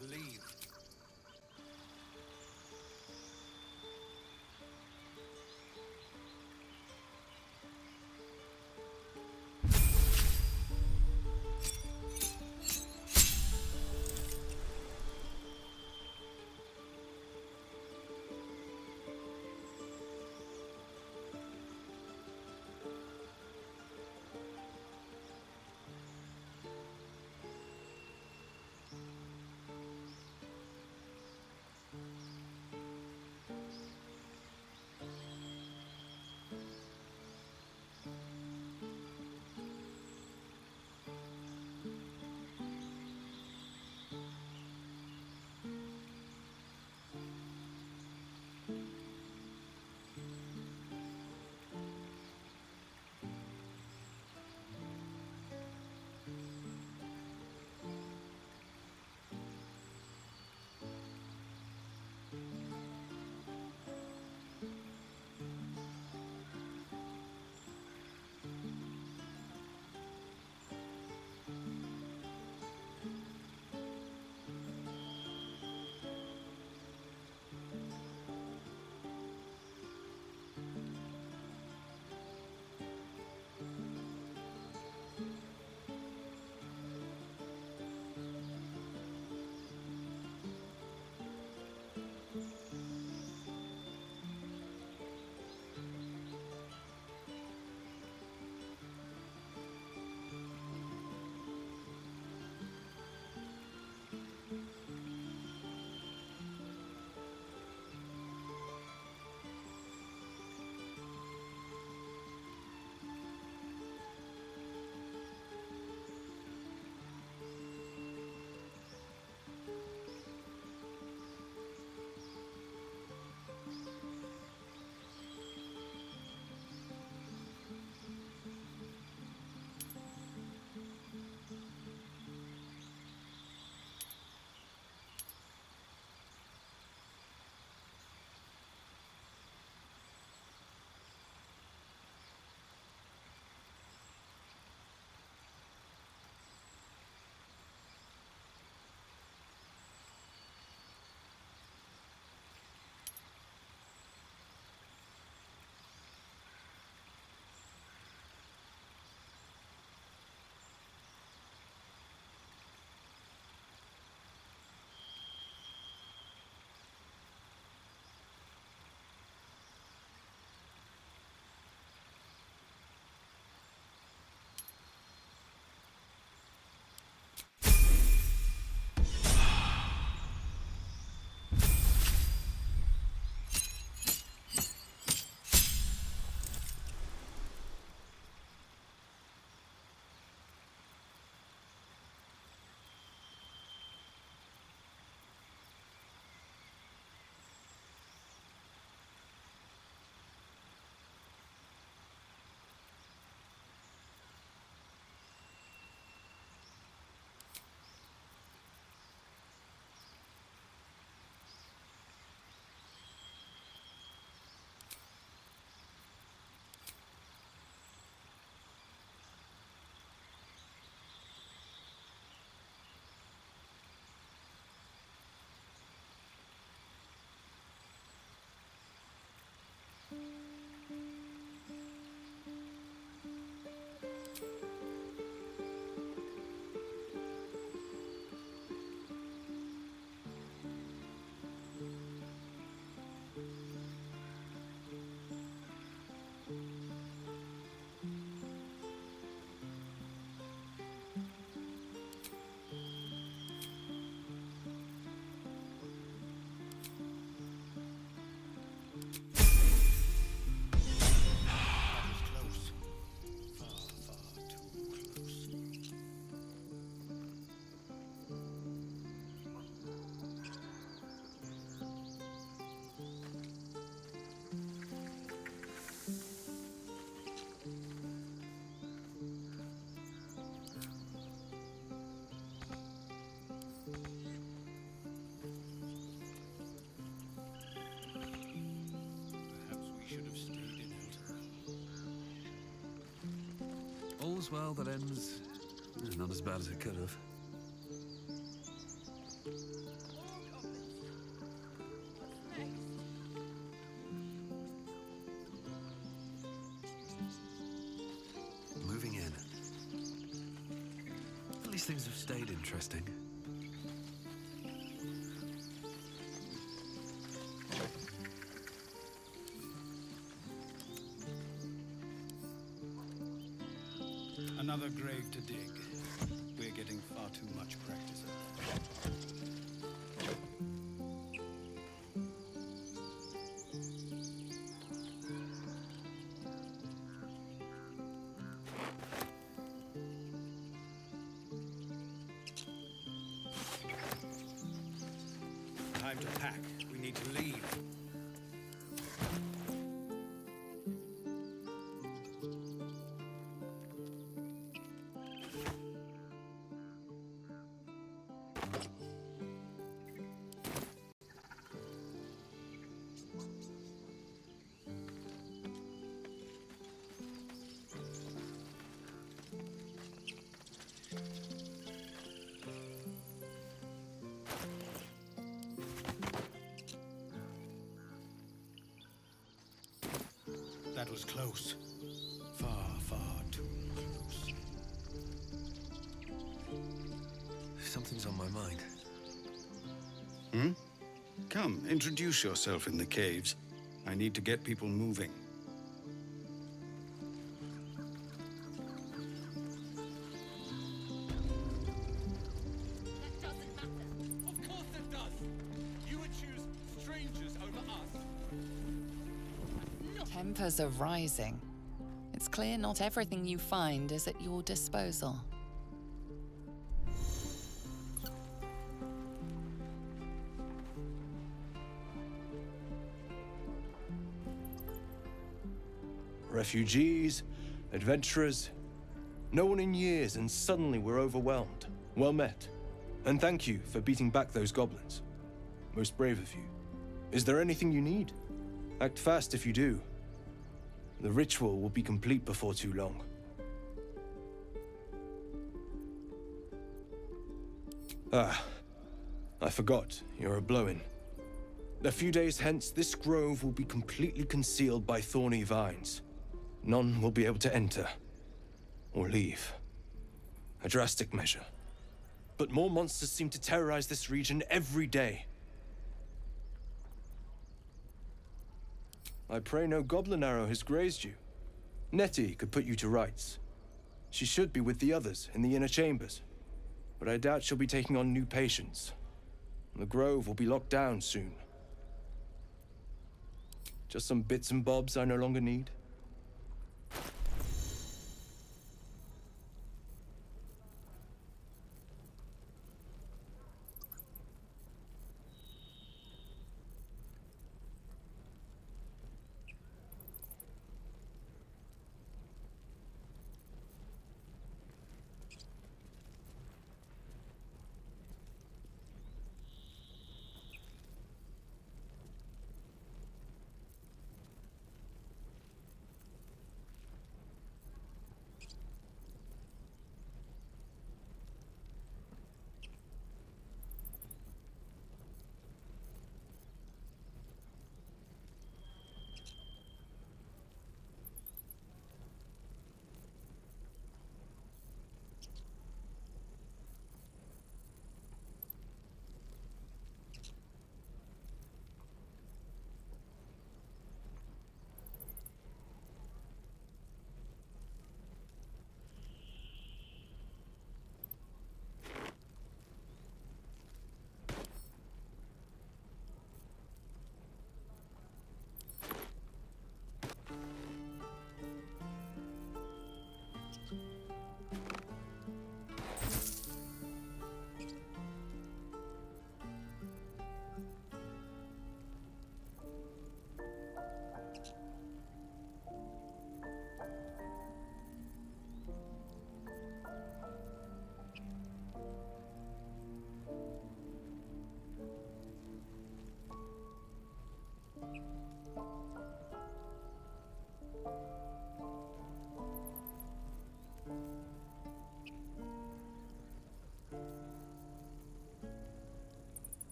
to leave. All's well that ends not as bad as it could have. These things have stayed interesting. Another grave to dig. We're getting far too much practice at that. Time to pack. We need to leave. That was close. Far, far too close. Something's on my mind. Hmm? Come, introduce yourself in the caves. I need to get people moving. That doesn't matter. Of course it does. You would choose strangers over us. Tempers are rising. It's clear not everything you find is at your disposal. Refugees, adventurers, no one in years, and suddenly we're overwhelmed. Well met. And thank you for beating back those goblins. Most brave of you. Is there anything you need? Act fast if you do. The ritual will be complete before too long. Ah, I forgot, you're a blow-in. A few days hence, this grove will be completely concealed by thorny vines. None will be able to enter or leave. A drastic measure. But more monsters seem to terrorize this region every day. I pray no goblin arrow has grazed you. Nettie could put you to rights. She should be with the others in the inner chambers, but I doubt she'll be taking on new patients. The grove will be locked down soon. Just some bits and bobs I no longer need.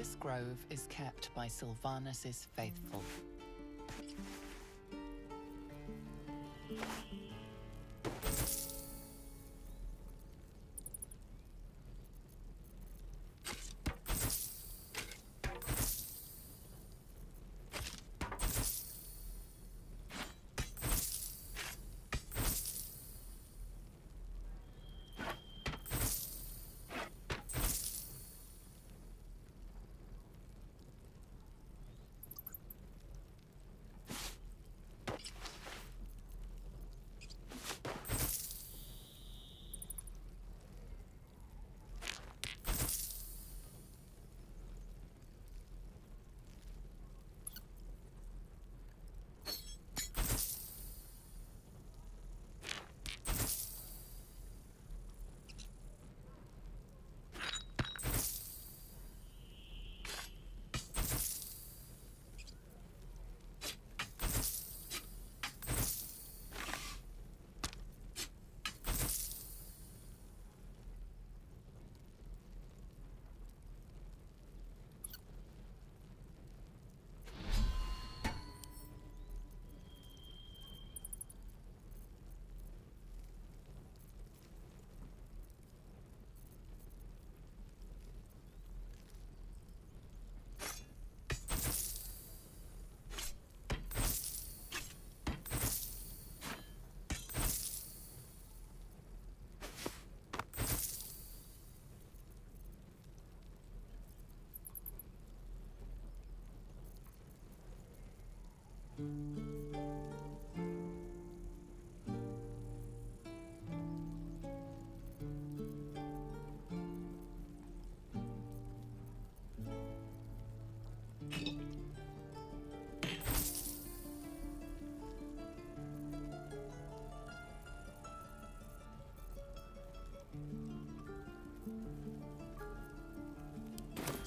This grove is kept by Sylvanus' faithful.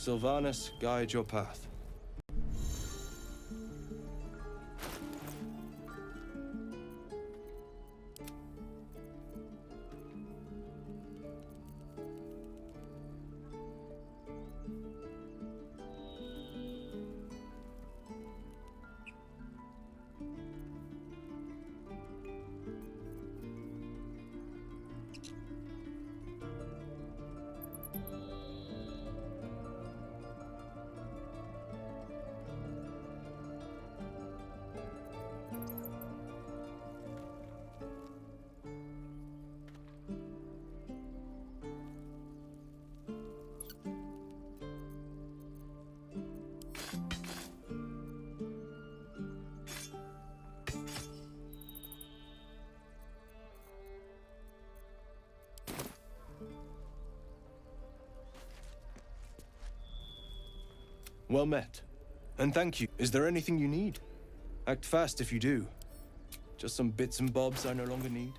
Sylvanus, guide your path. Well met. And thank you. Is there anything you need? Act fast if you do. Just some bits and bobs I no longer need.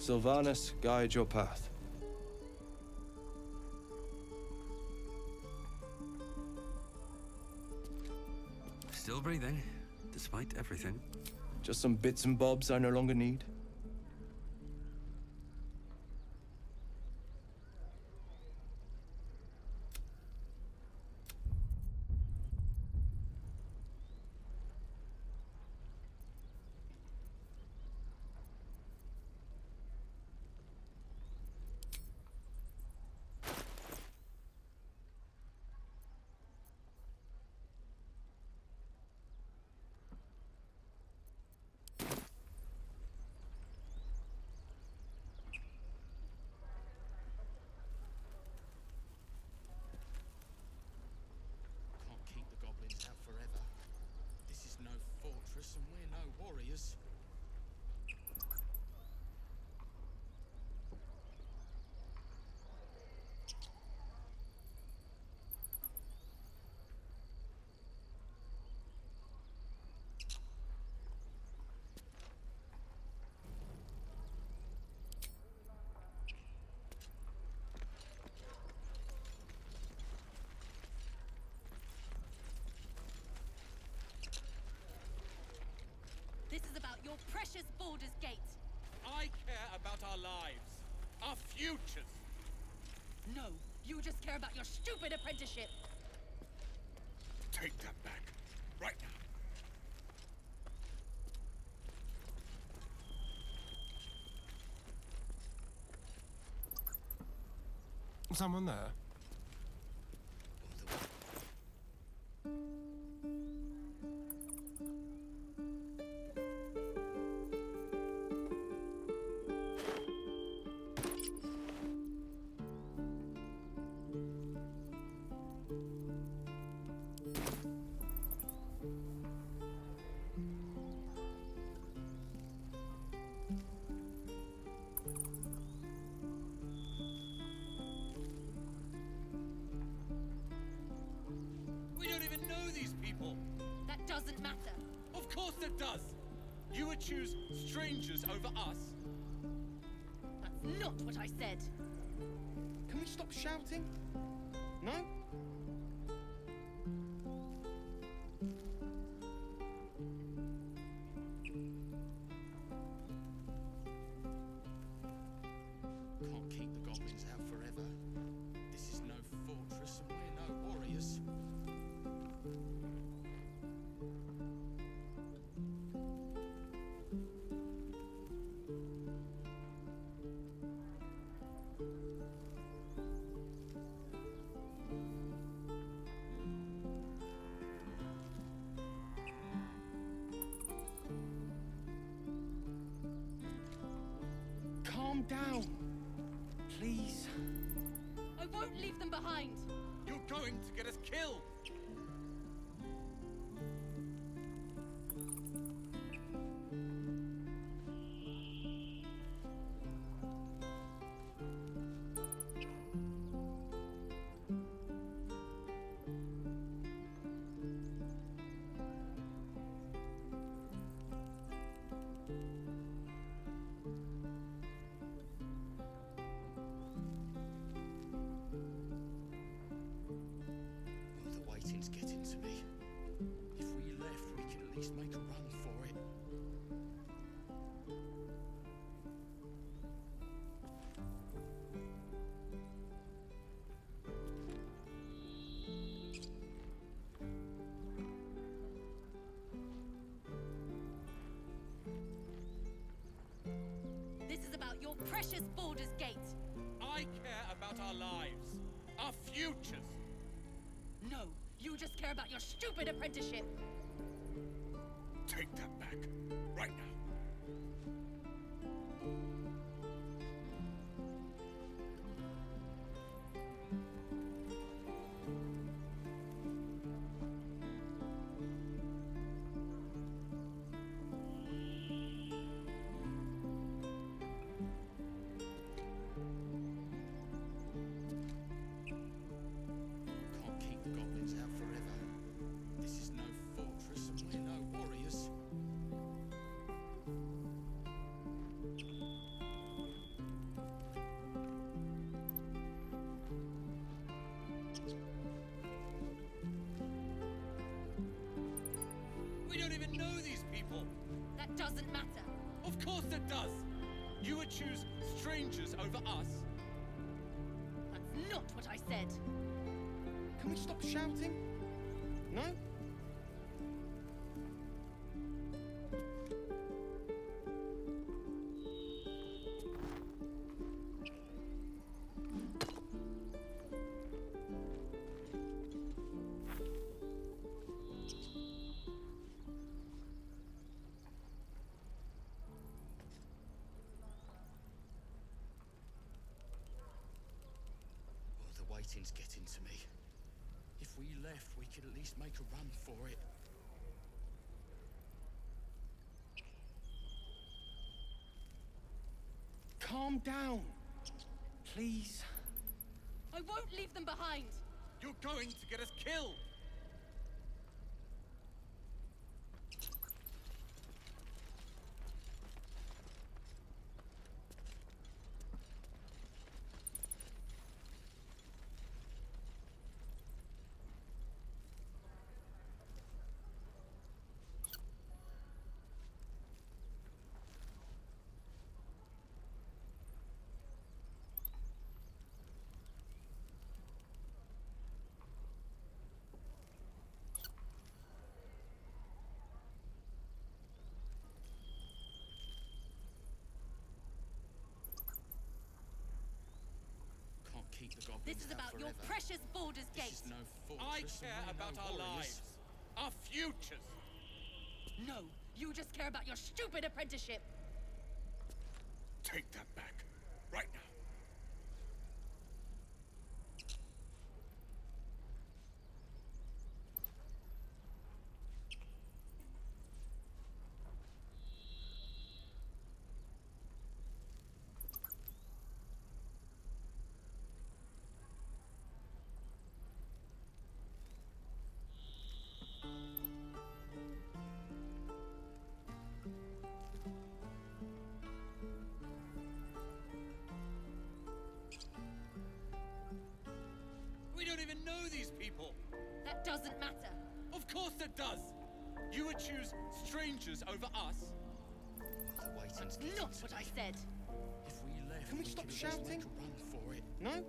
Sylvanus, guide your path. Still breathing, despite everything. Just some bits and bobs I no longer need. Can't keep the goblins out forever. This is no fortress and we're no warriors. This is about your precious Baldur's Gate. I care about our lives, our futures. No, you just care about your stupid apprenticeship. Take that back, right now. Someone there? We don't even know these people. That doesn't matter. Of course it does. You would choose strangers over us. That's not what I said. Can we stop shouting? No? Can't keep the goblins out forever. This is no fortress and we're no warriors. Calm down, please. I won't leave them behind. You're going to get us killed. The waiting's getting to me. If we left, we could at least make a run for it. This is about your precious Baldur's Gate. I care about our lives, our futures. No, you just care about your stupid apprenticeship. Take that back, right now. Can't keep the goblins out forever. This is no fortress and we're no warriors. does. You would choose strangers over us. That's not what I said. Can we stop shouting? No? The waiting's getting to me. If we left, we could at least make a run for it. Calm down, please. I won't leave them behind. You're going to get us killed. Can't keep the goblins This is out about your forever. precious Baldur's This Gate. is no I fortress, care and we're about no our warriors. lives, our futures. No, you just care about your stupid apprenticeship. Take that back, right now. We don't even know these people. That doesn't matter. Of course it does. You would choose strangers over us. The waiting's That's getting not to what me. I said. If we left, Can we could stop at least shouting? make a run for it. No?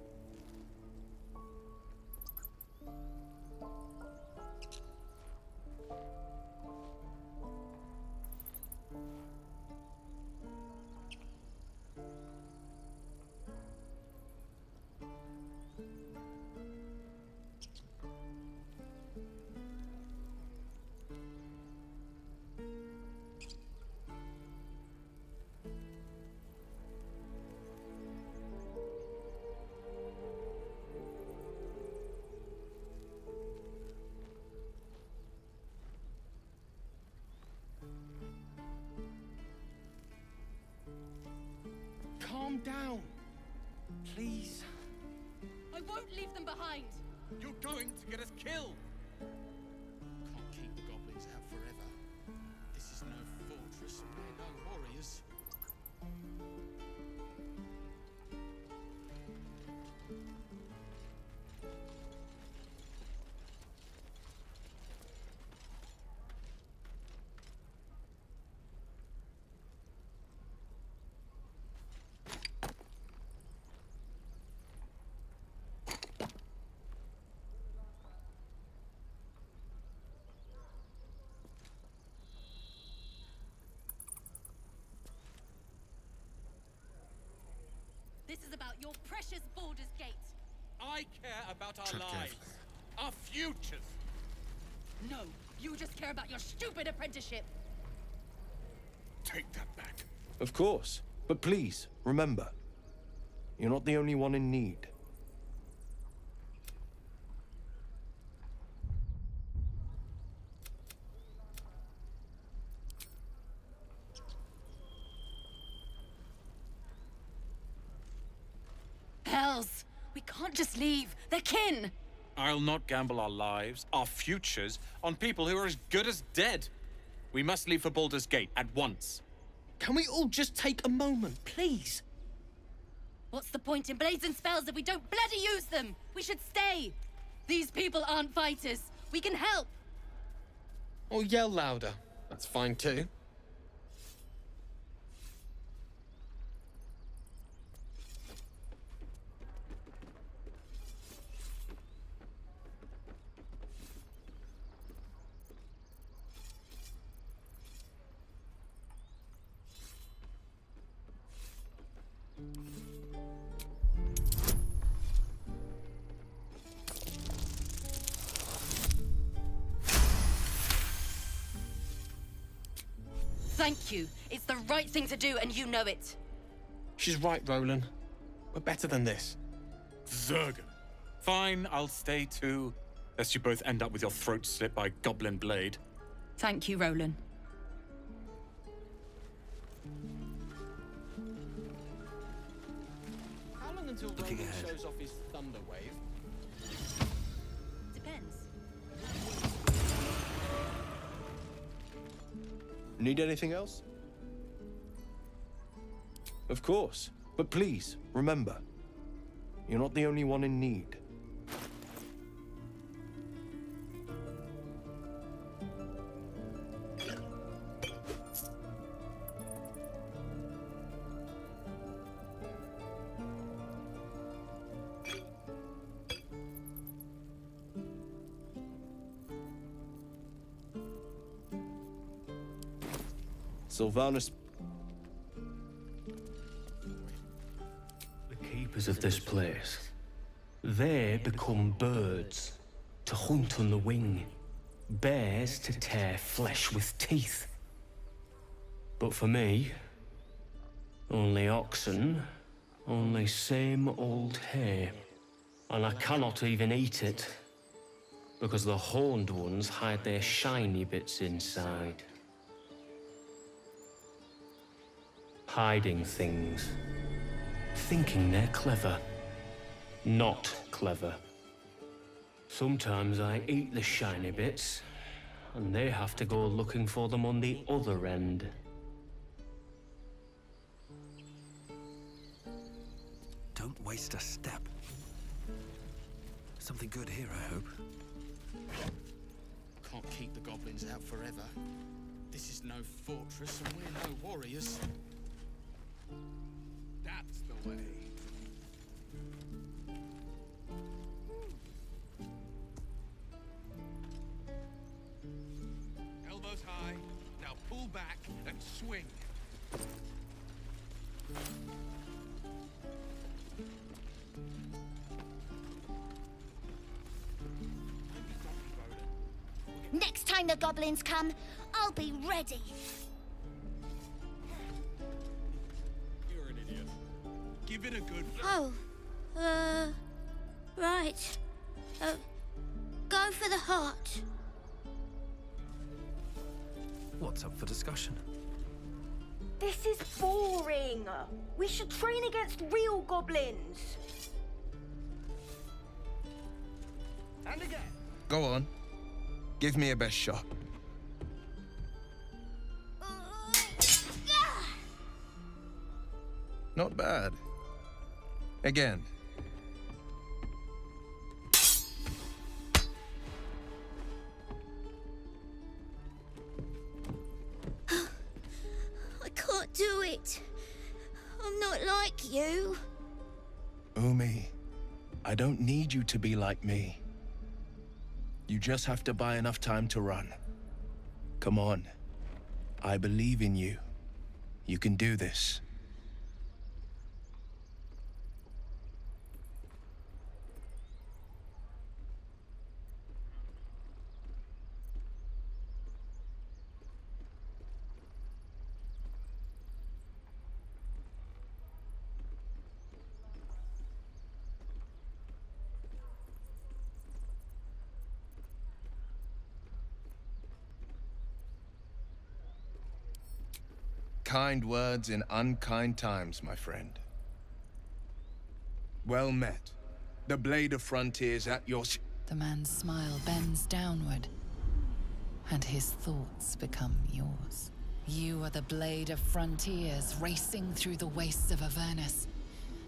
Calm down, please. I won't leave them behind. You're going to get us killed. Can't keep the goblins out forever. This is no fortress, and we're no warriors. This is about your precious Baldur's Gate. I care about our Tread lives, carefully. our futures. No, you just care about your stupid apprenticeship. Take that back. Of course. But please, remember, you're not the only one in need. Hells! We can't just leave. They're kin! I'll not gamble our lives, our futures, on people who are as good as dead. We must leave for Baldur's Gate at once. Can we all just take a moment, please? What's the point in blades and spells if we don't bloody use them? We should stay! These people aren't fighters. We can help! Or yell louder. That's fine too. Thank you. It's the right thing to do, and you know it. She's right, Roland. We're better than this. Zerg. Fine, I'll stay too. Lest you both end up with your throat slit by Goblin Blade. Thank you, Roland. How long until Looking Roland ahead. shows off his thunder wave? Depends. Need anything else? Of course. But please, remember, you're not the only one in need. Sylvanus. The keepers of this place, they become birds to hunt on the wing, bears to tear flesh with teeth. But for me, only oxen, only same old hay, and I cannot even eat it, because the horned ones hide their shiny bits inside. Hiding things. Thinking they're clever. Not clever. Sometimes I eat the shiny bits, and they have to go looking for them on the other end. Don't waste a step. Something good here, I hope. Can't keep the goblins out forever. This is no fortress, and we're no warriors. That's the way. Elbows high. Now pull back and swing. Next time the goblins come, I'll be ready. You're an idiot. Give it a good... Oh, right. Go for the heart. What's up for discussion? This is boring. We should train against real goblins. And again. Go on. Give me a best shot. Not bad. Again. I can't do it. I'm not like you. Umi, I don't need you to be like me. You just have to buy enough time to run. Come on. I believe in you. You can do this. Kind words in unkind times, my friend. Well met. The Blade of Frontiers at your... The man's smile bends downward, and his thoughts become yours. You are the Blade of Frontiers, racing through the wastes of Avernus.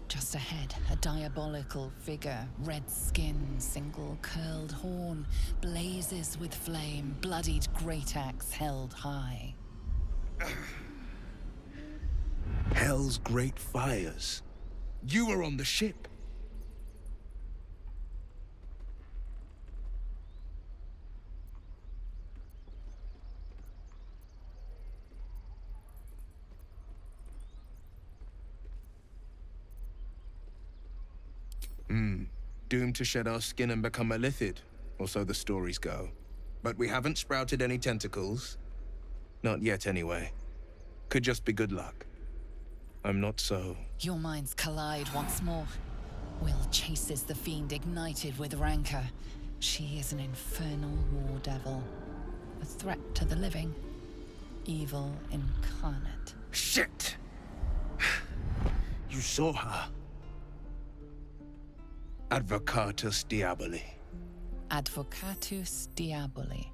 Just ahead, a diabolical figure, red skin, single curled horn, blazes with flame, bloodied great axe held high. Hell's great fires. You were on the ship. Doomed to shed our skin and become a lithid, or so the stories go. But we haven't sprouted any tentacles. Not yet, anyway. Could just be good luck. I'm not so... Your minds collide once more. Will chases the fiend ignited with rancor. She is an infernal war devil. A threat to the living. Evil incarnate. Shit! You saw her. Advocatus Diaboli. Advocatus Diaboli.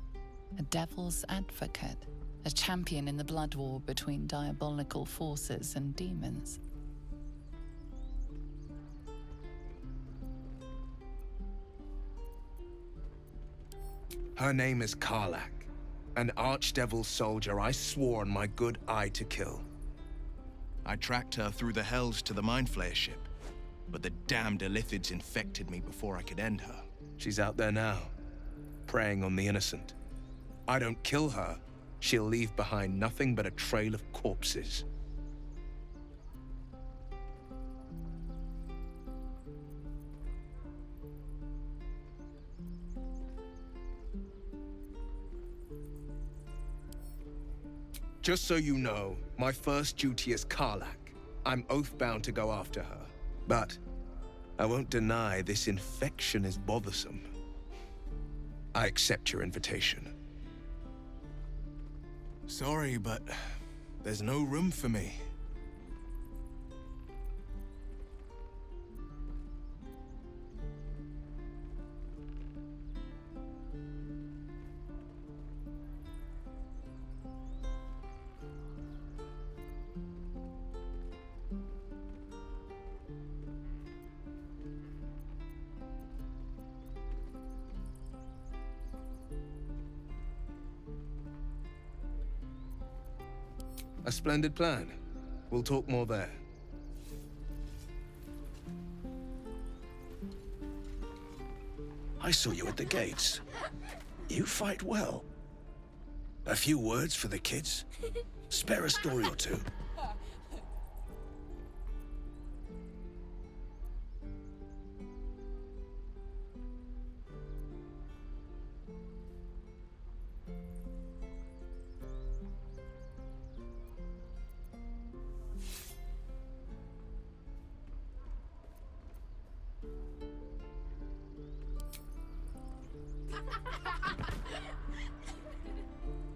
A devil's advocate. A champion in the blood war between diabolical forces and demons. Her name is Karlach, an archdevil soldier I swore on my good eye to kill. I tracked her through the hells to the Mind Flayer ship, but the damned Illithids infected me before I could end her. She's out there now, preying on the innocent. I don't kill her, she'll leave behind nothing but a trail of corpses. Just so you know, my first duty is Karlach. I'm oath-bound to go after her. But I won't deny this infection is bothersome. I accept your invitation. Sorry, but there's no room for me. A splendid plan. We'll talk more there. I saw you at the gates. You fight well. A few words for the kids? Spare a story or two.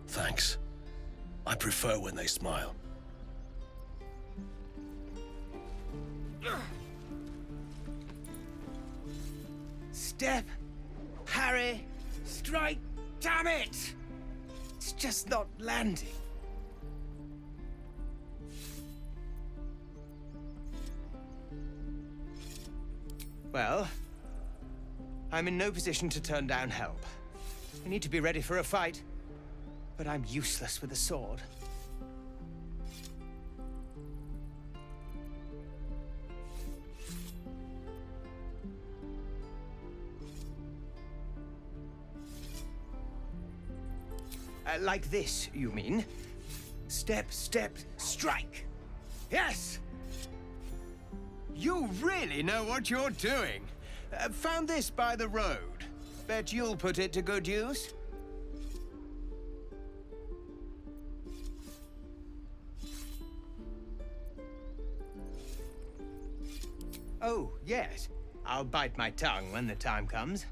Thanks. I prefer when they smile. Step, parry, strike, damn it! It's just not landing. Well, I'm in no position to turn down help. I need to be ready for a fight, but I'm useless with a sword. Like this, you mean? Step, step, strike! Yes! You really know what you're doing. Found this by the road. Bet you'll put it to good use. Oh, yes. I'll bite my tongue when the time comes.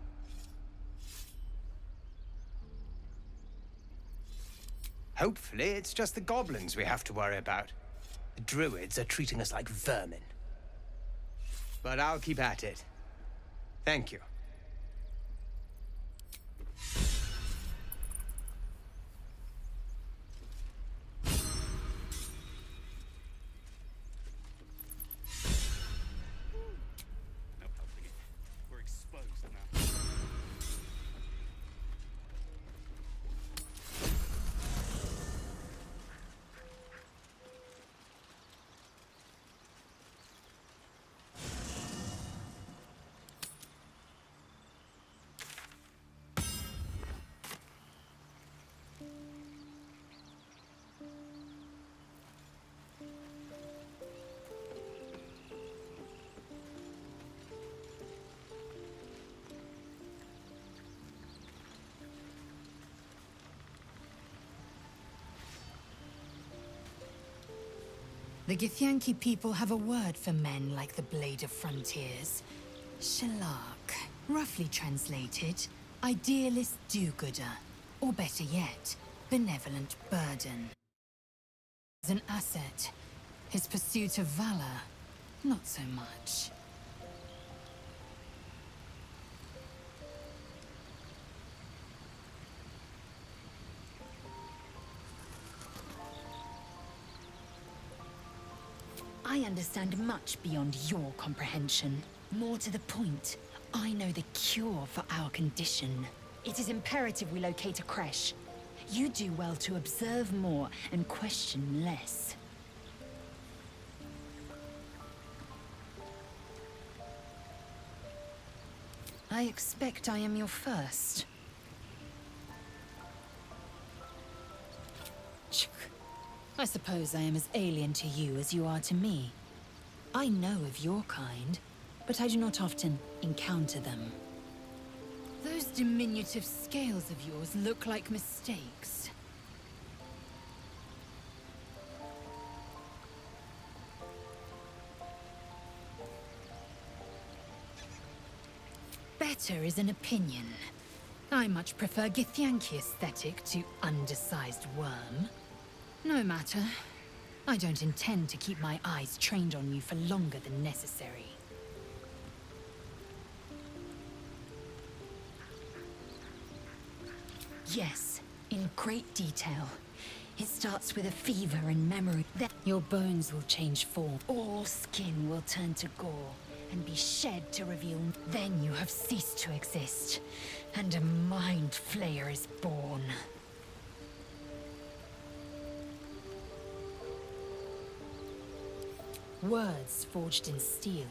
Hopefully, it's just the goblins we have to worry about. The druids are treating us like vermin. But I'll keep at it. Thank you. We're exposed now. The Githyanki people have a word for men like the Blade of Frontiers. Shalak. Roughly translated, idealist do-gooder. Or better yet, benevolent burden. As an asset, his pursuit of valor, not so much. I understand much beyond your comprehension. More to the point, I know the cure for our condition. It is imperative we locate a creche. You do well to observe more and question less. I expect I am your first. I suppose I am as alien to you as you are to me. I know of your kind, but I do not often encounter them. Those diminutive scales of yours look like mistakes. Better is an opinion. I much prefer Githyanki aesthetic to undersized worm. No matter. I don't intend to keep my eyes trained on you for longer than necessary. Yes, in great detail. It starts with a fever and memory. Then your bones will change form. All skin will turn to gore and be shed to reveal. Then you have ceased to exist, and a mind flayer is born. Words forged in steel.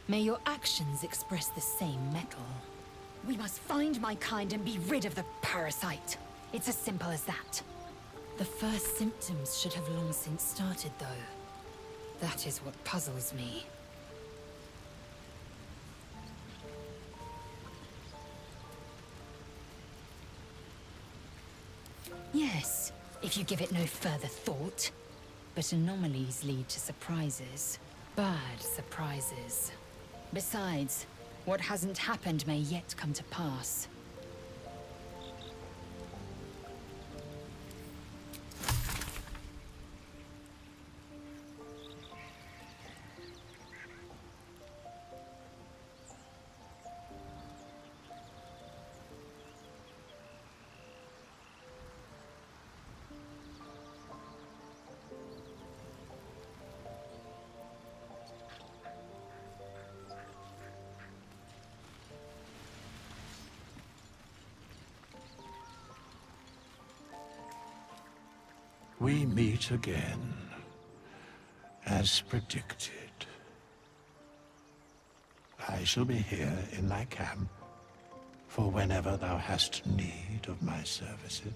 May your actions express the same metal. We must find my kind and be rid of the parasite. It's as simple as that. The first symptoms should have long since started, though. That is what puzzles me. Yes, if you give it no further thought. But anomalies lead to surprises. Bad surprises. Besides, what hasn't happened may yet come to pass. We meet again, as predicted. I shall be here in thy camp for whenever thou hast need of my services.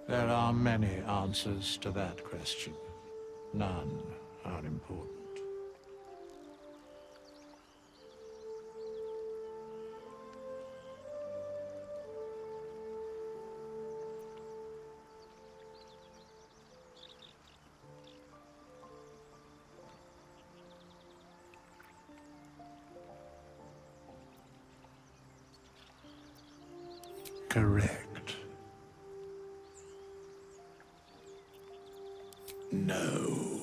There are many answers to that question. None are important. Correct. No.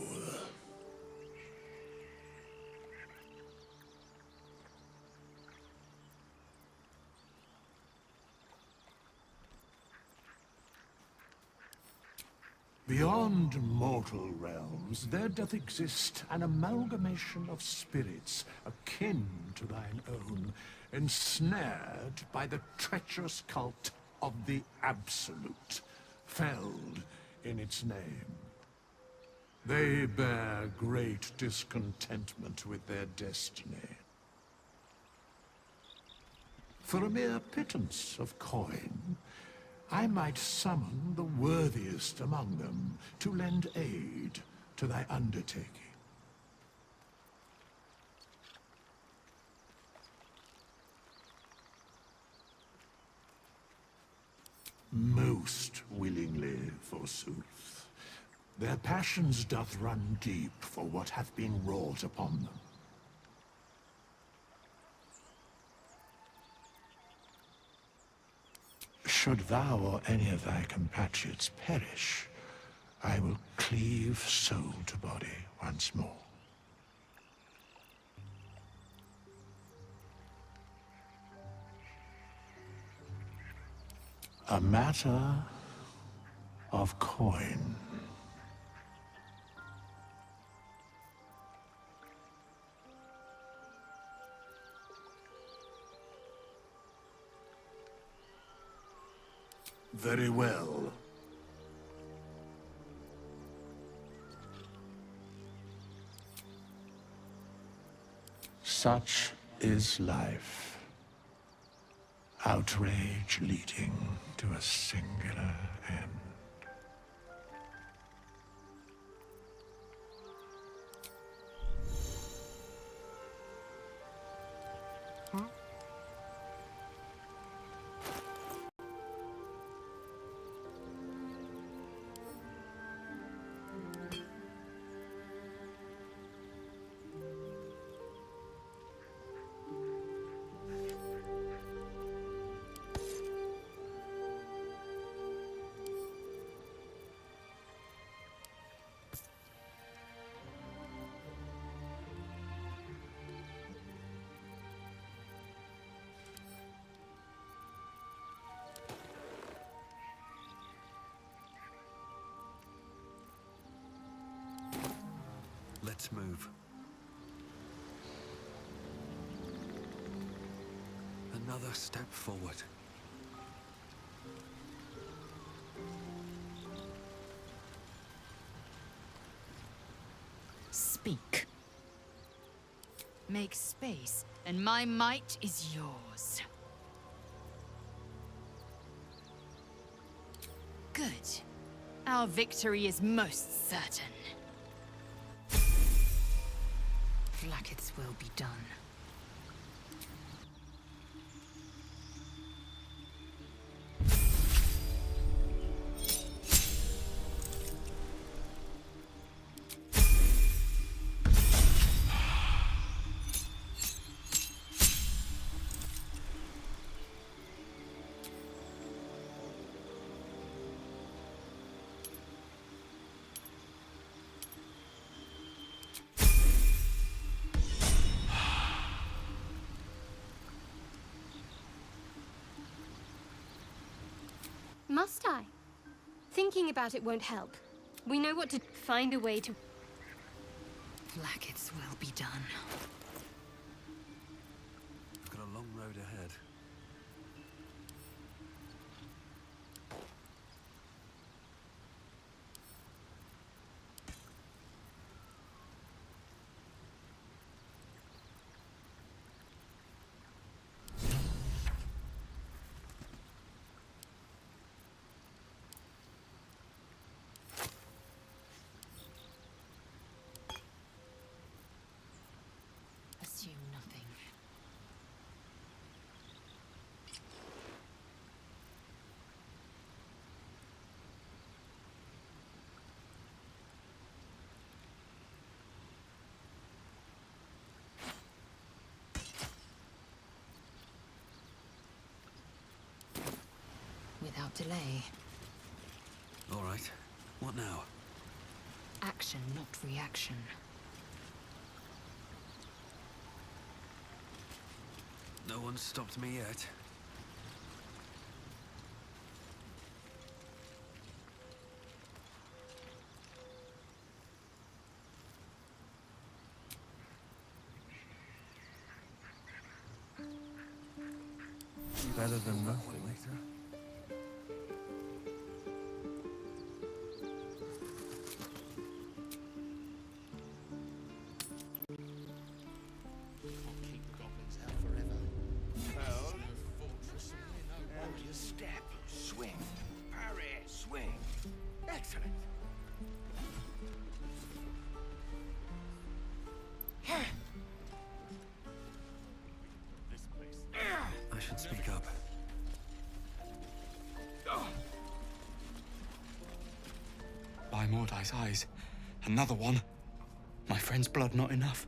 Beyond mortal realms, there doth exist an amalgamation of spirits akin to thine own, ensnared by the treacherous cult of the Absolute, felled in its name. They bear great discontentment with their destiny. For a mere pittance of coin, I might summon the worthiest among them to lend aid to thy undertaking. Most willingly, forsooth. Their passions doth run deep for what hath been wrought upon them. Should thou or any of thy compatriots perish, I will cleave soul to body once more. A matter of coin. Very well. Such is life. Outrage leading to a singular end. Let's move. Another step forward. Speak. Make space, and my might is yours. Good. Our victory is most certain. Flackett's will be done. Must I? Thinking about it won't help. We know what to find a way to... Flackett's will be done. We've got a long road ahead. Assume nothing. Without delay. All right. What now? Action, not reaction. No one's stopped me yet. Better than nothing. Can't keep the goblins out forever. Well, No fortress and we're no and warriors. step, swing, parry, swing. Excellent. I should speak up. Mordai's eyes. Another one. My friend's blood not enough.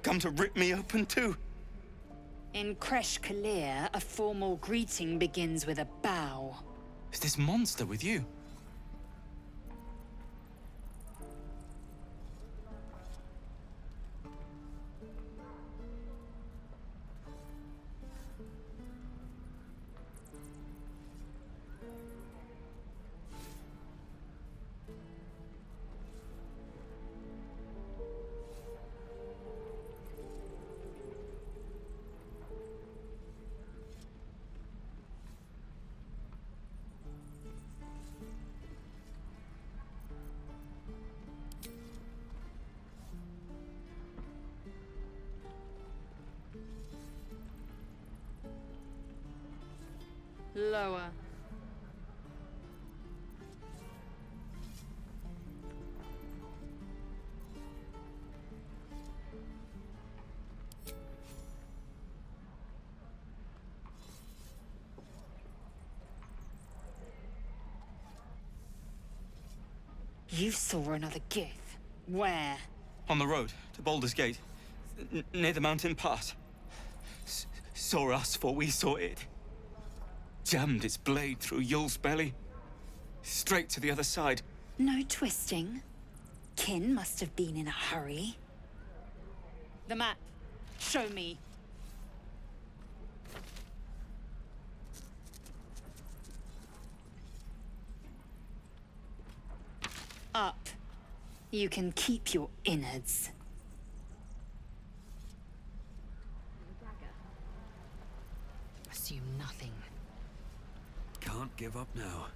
Come to rip me open too. In Kresh Kalir, a formal greeting begins with a bow. Is this monster with you? Lower. You saw another Gith. Where? On the road to Baldur's Gate, near the mountain pass. Saw us, for we saw it. Jammed its blade through Yul's belly. Straight to the other side. No twisting. Kin must have been in a hurry. The map. Show me. Up. You can keep your innards. Assume nothing. Can't give up now.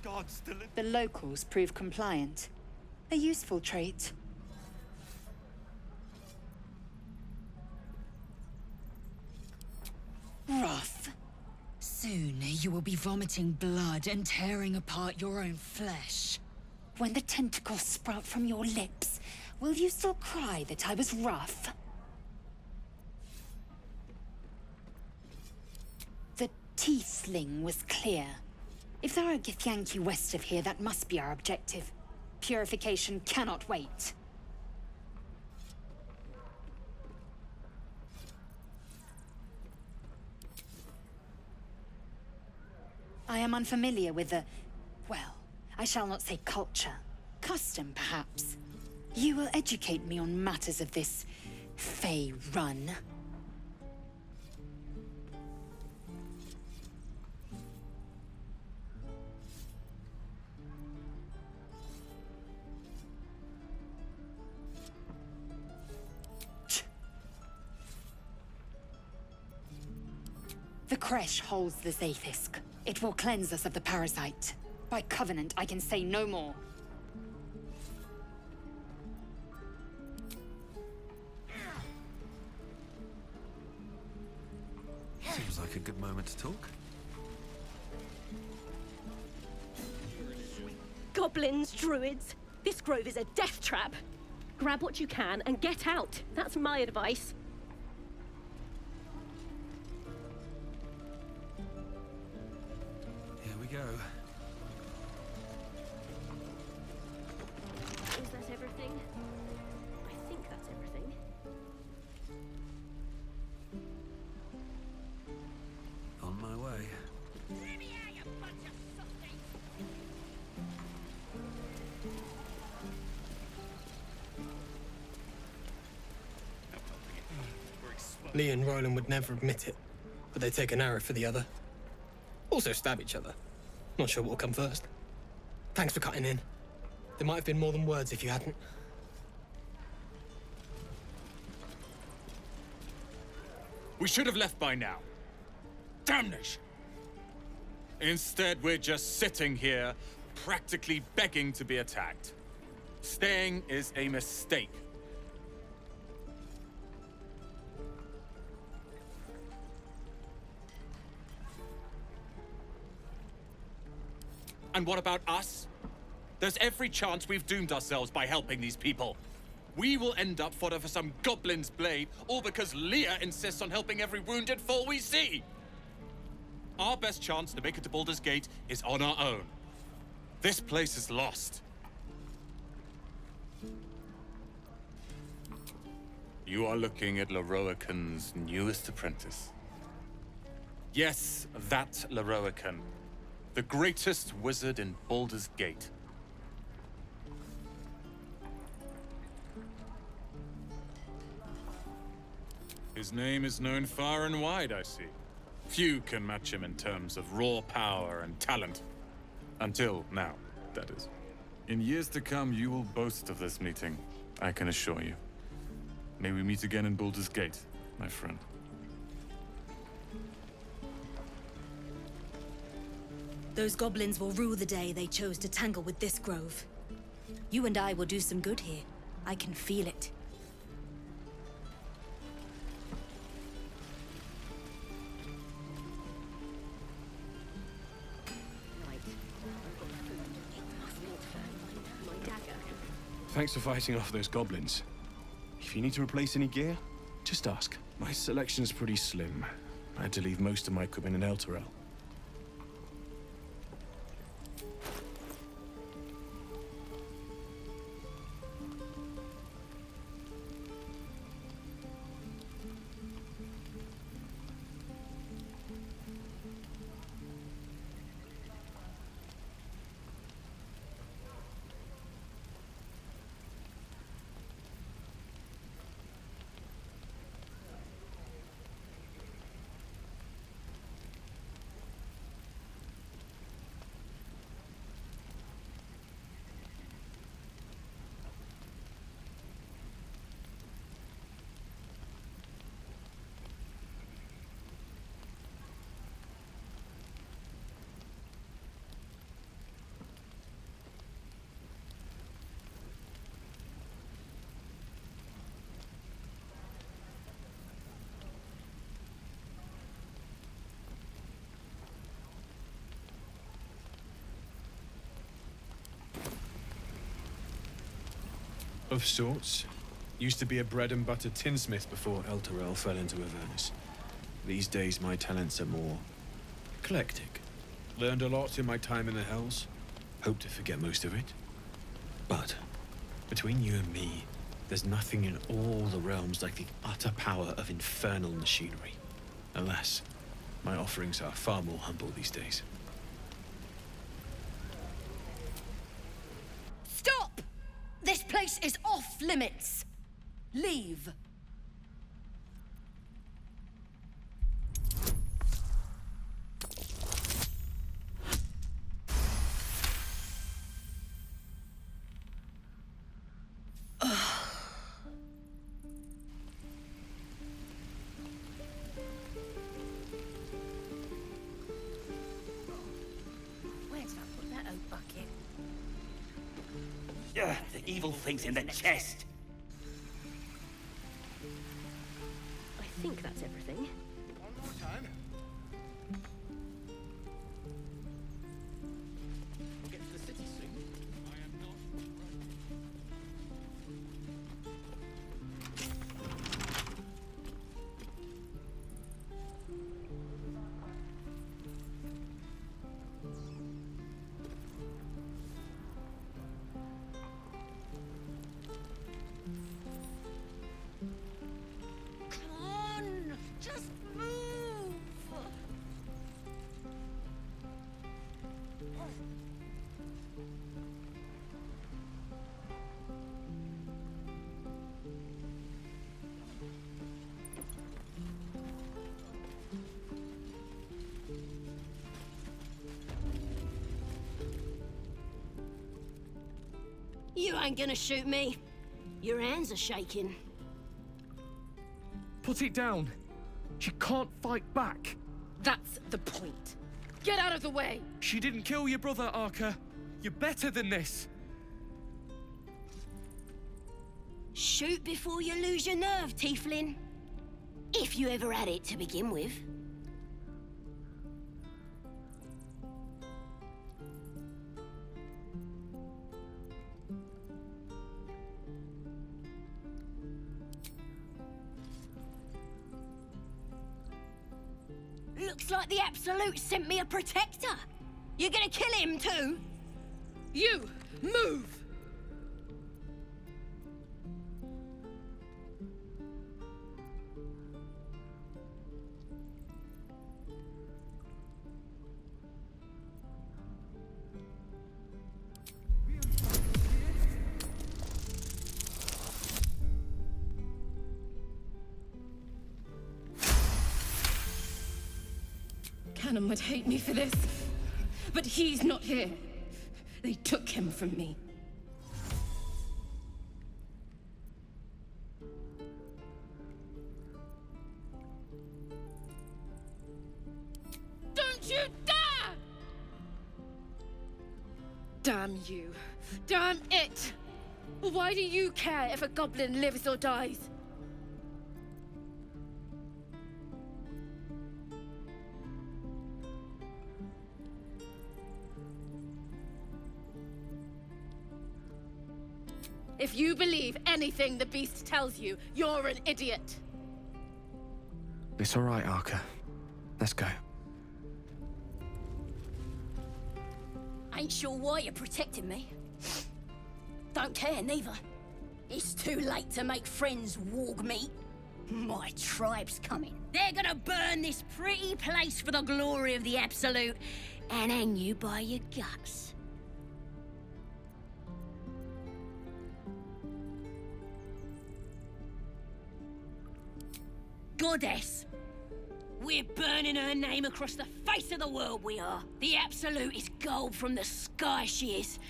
God's still in... The locals prove compliant. A useful trait. Rough. Soon you will be vomiting blood and tearing apart your own flesh. When the tentacles sprout from your lips, will you still cry that I was rough? The tiefling was clear. If there are Githyanki west of here, that must be our objective. Purification cannot wait. I am unfamiliar with the... well, I shall not say culture. Custom, perhaps. You will educate me on matters of this... Fey run. The Kresh holds the Zaithisk. It will cleanse us of the parasite. By covenant, I can say no more. Seems like a good moment to talk. Goblins, druids. This grove is a death trap. Grab what you can and get out. That's my advice. Here we go. Is that everything? I think that's everything. On my way. Lee and Roland would never admit it, but they take an arrow for the other. Also stab each other. Not sure what will come first. Thanks for cutting in. There might have been more than words if you hadn't. We should have left by now. Damnation! Instead, we're just sitting here, practically begging to be attacked. Staying is a mistake. And what about us? There's every chance we've doomed ourselves by helping these people. We will end up fodder for some goblin's blade, all because Leah insists on helping every wounded foe we see. Our best chance to make it to Baldur's Gate is on our own. This place is lost. You are looking at Leroican's newest apprentice. Yes, that Leroican. The greatest wizard in Baldur's Gate. His name is known far and wide, I see. Few can match him in terms of raw power and talent. Until now, that is. In years to come, you will boast of this meeting, I can assure you. May we meet again in Baldur's Gate, my friend. Those goblins will rue the day they chose to tangle with this grove. You and I will do some good here. I can feel it. Thanks for fighting off those goblins. If you need to replace any gear, just ask. My selection's pretty slim. I had to leave most of my equipment in Elturel. Of sorts. Used to be a bread and butter tinsmith before Elturel fell into Avernus. These days my talents are more eclectic. Learned a lot in my time in the Hells. Hope to forget most of it. But between you and me, there's nothing in all the realms like the utter power of infernal machinery. Alas, my offerings are far more humble these days. Stop! This place is off limits. Leave. Where did I put that old bucket? The evil thing's in the chest. I think that's everything. One more time. We'll get to the city soon. I am not. Come on! Just move! You ain't gonna shoot me. Your hands are shaking. Put it down. She can't fight back. That's the point. Get out of the way! She didn't kill your brother, Arca. You're better than this. Shoot before you lose your nerve, Tiefling. If you ever had it to begin with. Looks like the Absolute sent me a protector. You're gonna kill him too? You, move! Cannon would hate me for this, but he's not here. They took him from me. Don't you dare! Damn you. Damn it! Why do you care if a goblin lives or dies? If you believe anything the beast tells you, you're an idiot. It's all right, Arca. Let's go. Ain't sure why you're protecting me. Don't care, neither. It's too late to make friends, warg meat. My tribe's coming. They're gonna burn this pretty place for the glory of the Absolute and hang you by your guts. Goddess. We're burning her name across the face of the world, we are. The Absolute is gold from the sky, she is.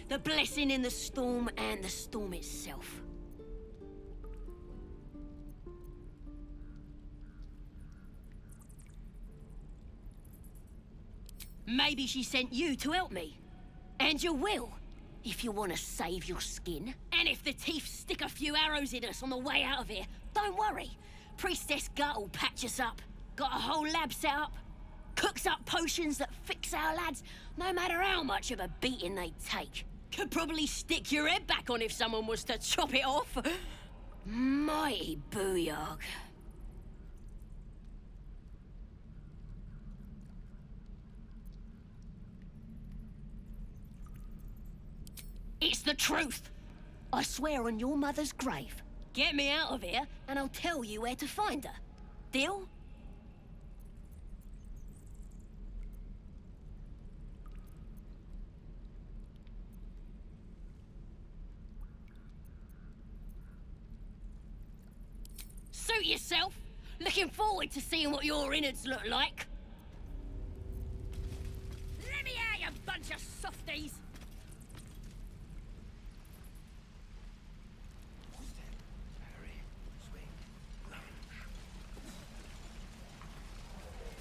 The blessing in the storm and the storm itself. Maybe she sent you to help me. And you will, if you want to save your skin. And if the teeth stick a few arrows in us on the way out of here, don't worry. Priestess Gut will patch us up. Got a whole lab set up. Cooks up potions that fix our lads, no matter how much of a beating they take. Could probably stick your head back on if someone was to chop it off. Mighty booyog. It's the truth. I swear on your mother's grave. Get me out of here, and I'll tell you where to find her. Deal? Suit yourself. Looking forward to seeing what your innards look like. Let me out, you bunch of softies!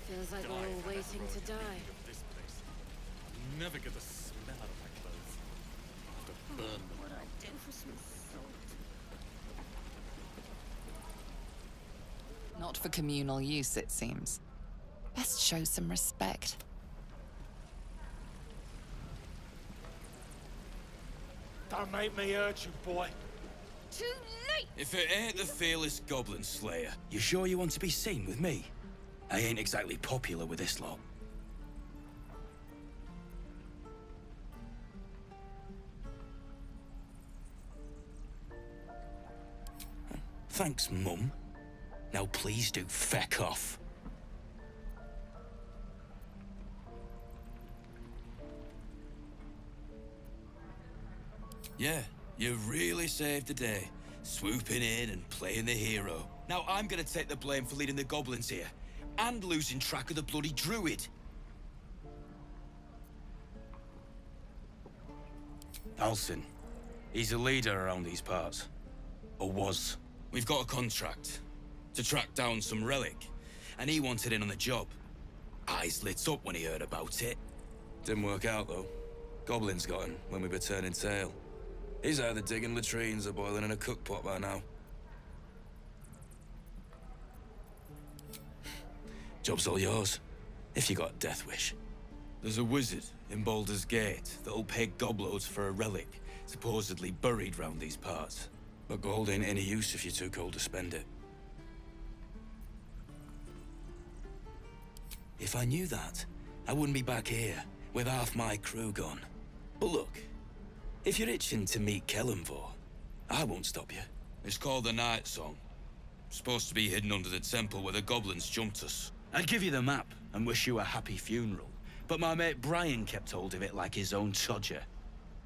Feels like we're all waiting to die. This place. I'll never get the smell out of my clothes. I'll have to burn them. What I do for some salt? Not for communal use, it seems. Best show some respect. Don't make me hurt you, boy. Too late! If it ain't the fearless Goblin Slayer, you sure you want to be seen with me? I ain't exactly popular with this lot. Thanks, Mum. Now please do feck off. Yeah, you really saved the day. Swooping in and playing the hero. Now I'm gonna take the blame for leading the goblins here. And losing track of the bloody druid. Alcin. He's a leader around these parts. Or was. We've got a contract to track down some relic, and he wanted in on the job. Eyes lit up when he heard about it. Didn't work out, though. Goblins got him when we were turning tail. He's either digging latrines or boiling in a cookpot by now. Job's all yours, if you got a death wish. There's a wizard in Baldur's Gate that'll pay gobloads for a relic, supposedly buried round these parts. But gold ain't any use if you're too cold to spend it. If I knew that, I wouldn't be back here, with half my crew gone. But look, If you're itching to meet Kellenvor, I won't stop you. It's called the Night Song. Supposed to be hidden under the temple where the goblins jumped us. I'd give you the map and wish you a happy funeral, but my mate Brian kept hold of it like his own Todger.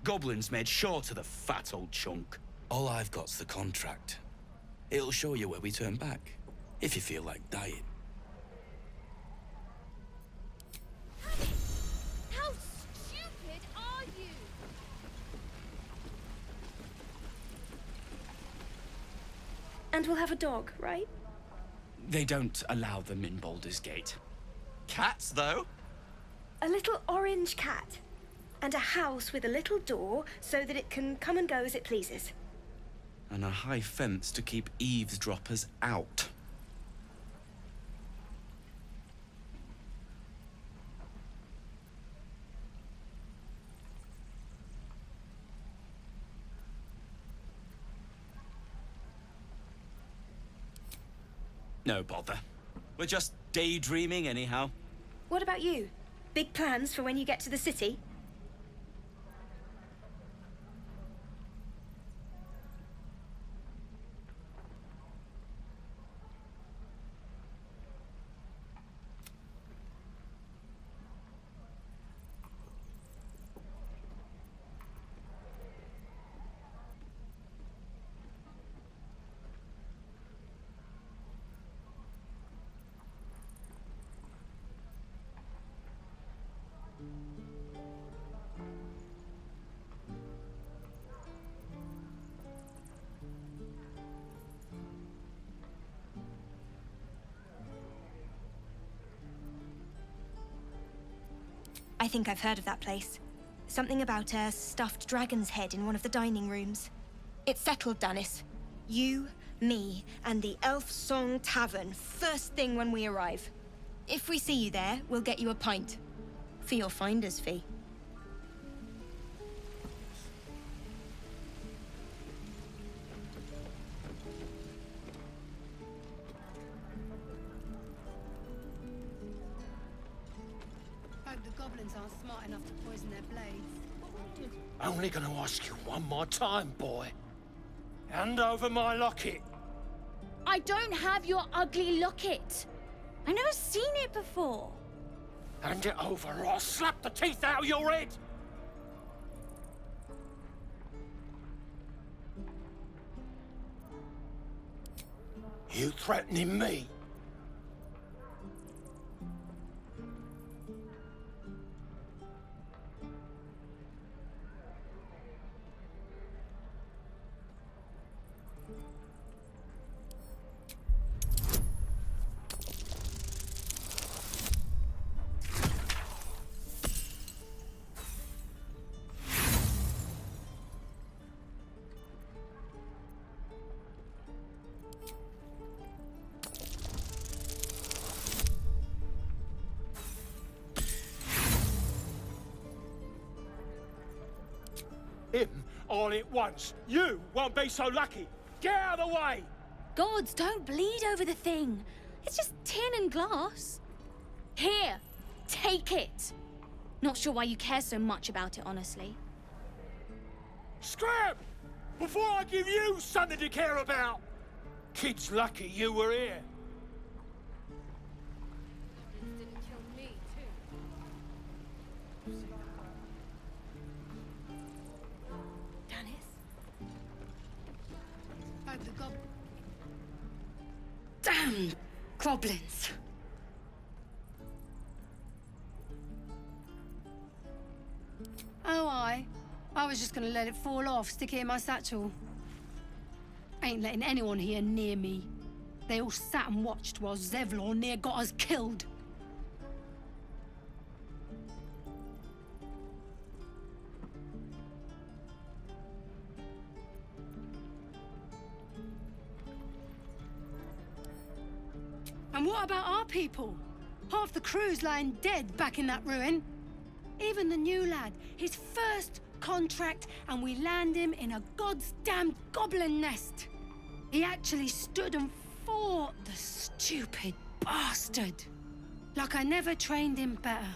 Goblins made sure to the fat old chunk. All I've got's the contract. It'll show you where we turn back, if you feel like dying. How stupid are you? And we'll have a dog, right? They don't allow them in Baldur's Gate. Cats, though? A little orange cat. And a house with a little door so that it can come and go as it pleases. And a high fence to keep eavesdroppers out. No bother. We're just daydreaming anyhow. What about you? Big plans for when you get to the city? I think I've heard of that place. Something about a stuffed dragon's head in one of the dining rooms. It's settled, Danis. You, me, and the Elf Song Tavern, first thing when we arrive. If we see you there, we'll get you a pint. For your finder's fee. The goblins aren't smart enough to poison their blades. Only gonna ask you one more time, boy. Hand over my locket. I don't have your ugly locket. I've never seen it before. Hand it over or I'll slap the teeth out of your head. You threatening me? Him all at once. You won't be so lucky. Get out of the way! Gods, don't bleed over the thing. It's just tin and glass. Here, take it. Not sure why you care so much about it, honestly. Scram! Before I give you something to care about! Kid's lucky you were here. Didn't kill me, too. The Damn goblins. Oh, I was just gonna let it fall off, stick it in my satchel. Ain't letting anyone here near me. They all sat and watched while Zevlor near got us killed. And what about our people? Half the crew's lying dead back in that ruin. Even the new lad, his first contract, and we land him in a god's damned goblin nest. He actually stood and fought, the stupid bastard. Like I never trained him better.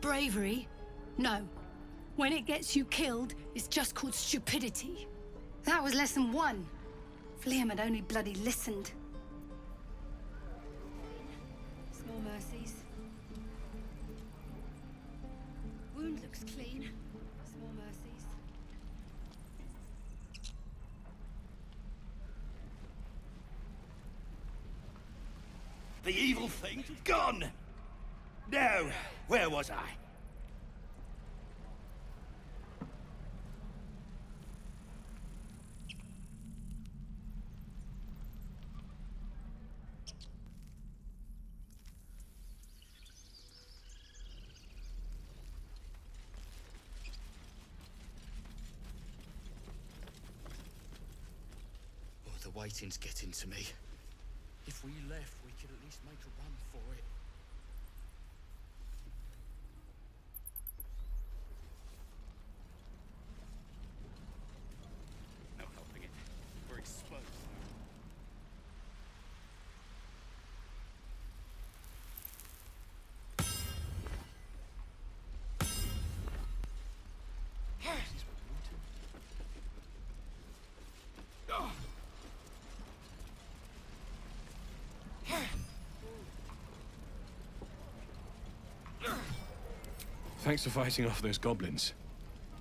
bravery? No. When it gets you killed, it's just called stupidity. That was lesson 1. If Liam had only bloody listened. Small mercies. Wound looks clean. Small mercies. The evil thing gone! Now, where was I? Oh, the waiting's getting to me. If we left, we could at least make a run for it. No helping it. We're exposed. Thanks for fighting off those goblins.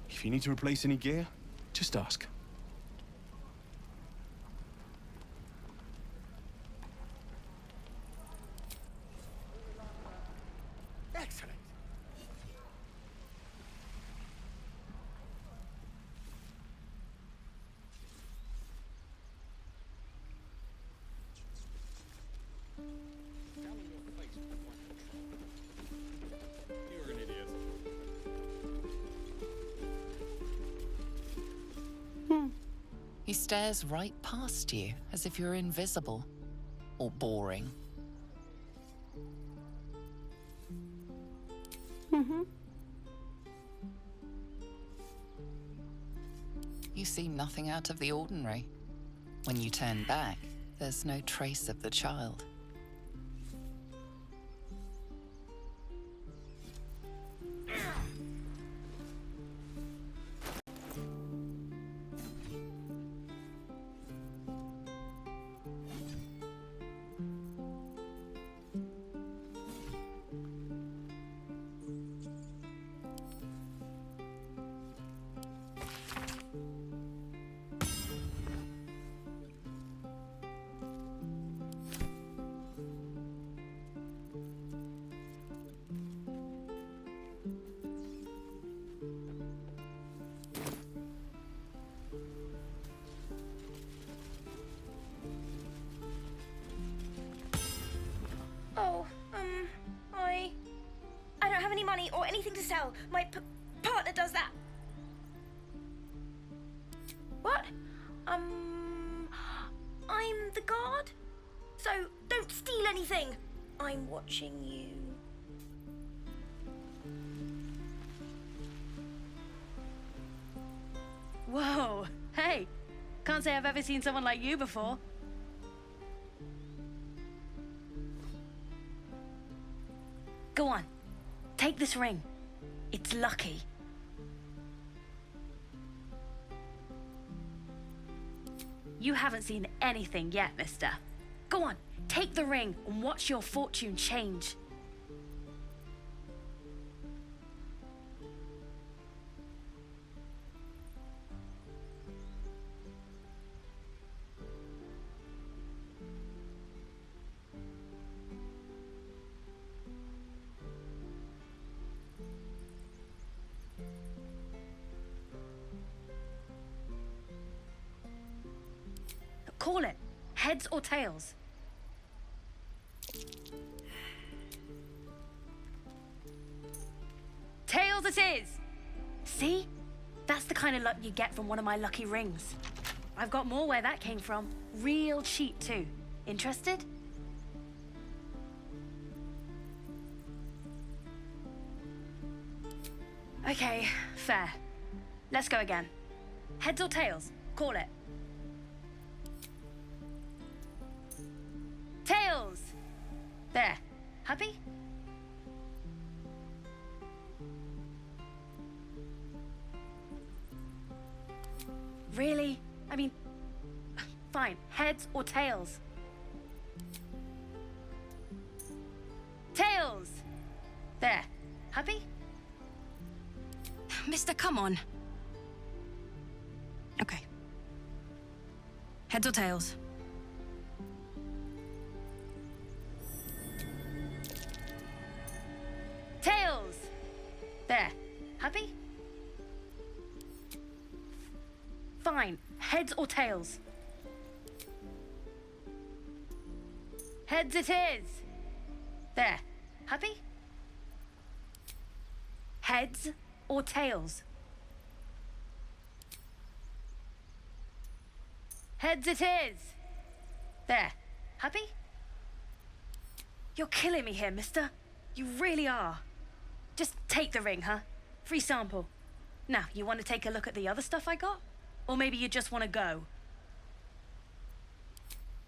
If you need to replace any gear, just ask. Excellent. You're an idiot. He stares right past you, as if you're invisible. Or boring. You see nothing out of the ordinary. When you turn back, there's no trace of the child. Oh, I don't have any money or anything to sell. My partner does that. What? I'm the guard. So don't steal anything. I'm watching you. Whoa, hey. Can't say I've ever seen someone like you before. Go on, take this ring. It's lucky. You haven't seen anything yet, mister. Go on, take the ring and watch your fortune change. Call it. Heads or tails? Tails it is! See? That's the kind of luck you get from one of my lucky rings. I've got more where that came from. Real cheap too. Interested? Okay, fair. Let's go again. Heads or tails? Call it. Tails! There. Happy? Really? I mean, fine. Heads or tails? Tails! There. Happy? Mister, come on. Okay. Heads or tails? Tails! There. Happy? Fine. Heads or tails? Heads it is! There. Happy? Heads or tails? Heads it is! There. Happy? You're killing me here, mister. You really are. Just take the ring, huh? Free sample. Now, you want to take a look at the other stuff I got? Or maybe you just want to go?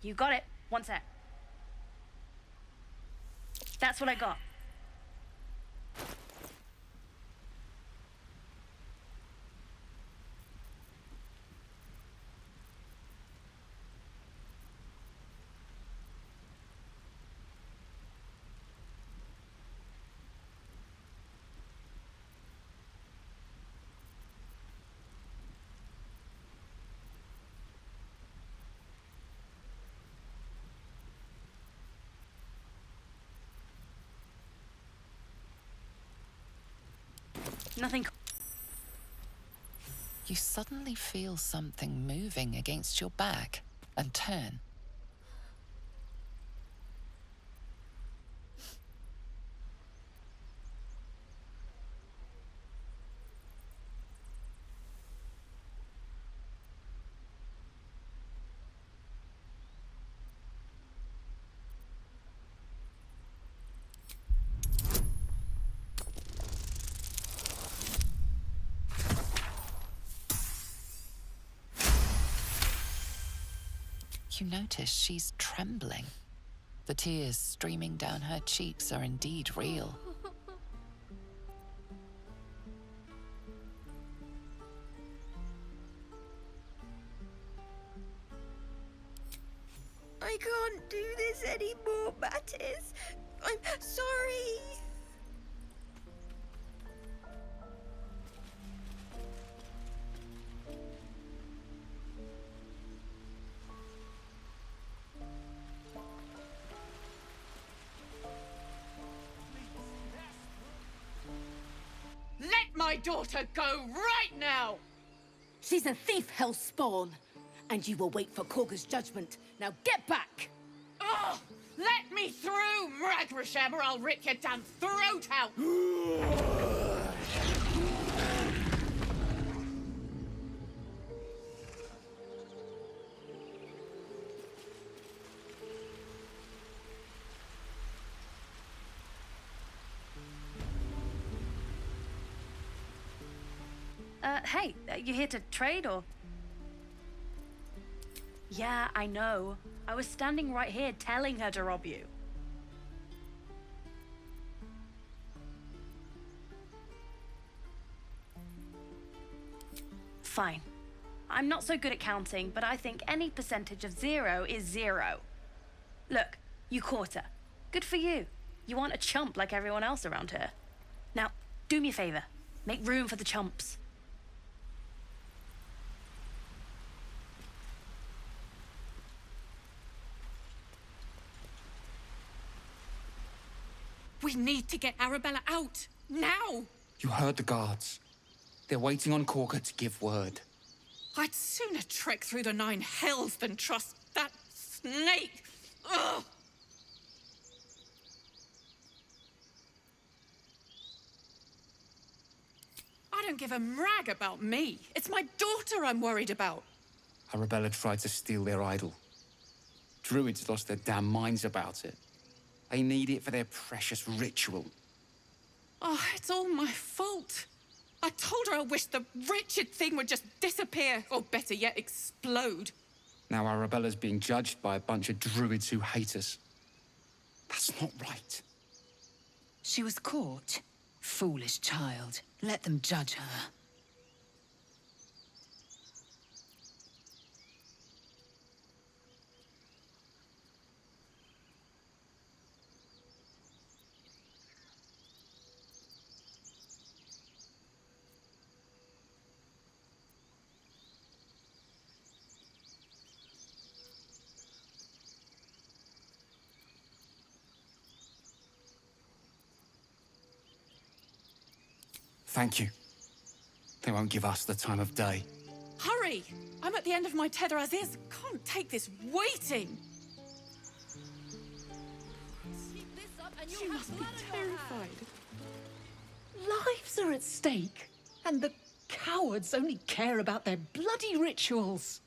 You got it. One sec. That's what I got. Nothing. You suddenly feel something moving against your back and turn. You notice she's trembling. The tears streaming down her cheeks are indeed real. I can't do this anymore, Mattis. I'm sorry. Let my daughter go right now! She's a thief, hellspawn. And you will wait for Korga's judgment. Now get back! Oh, let me through, Mragrasham, or I'll rip your damn throat out! Hey, you here to trade or? Yeah, I know. I was standing right here telling her to rob you. Fine. I'm not so good at counting, but I think any percentage of 0 is 0. Look, you caught her. Good for you. You aren't a chump like everyone else around here. Now, do me a favor. Make room for the chumps. We need to get Arabella out, now! You heard the guards. They're waiting on Korga to give word. I'd sooner trek through the 9 hells than trust that snake! Ugh! I don't give a rag about me. It's my daughter I'm worried about. Arabella tried to steal their idol. Druids lost their damn minds about it. They need it for their precious ritual. Oh, it's all my fault. I told her I wished the wretched thing would just disappear, or better yet, explode. Now Arabella's being judged by a bunch of druids who hate us. That's not right. She was caught. Foolish child. Let them judge her. Thank you. They won't give us the time of day. Hurry! I'm at the end of my tether as is. Can't take this waiting. She must be terrified. Lives are at stake, and the cowards only care about their bloody rituals.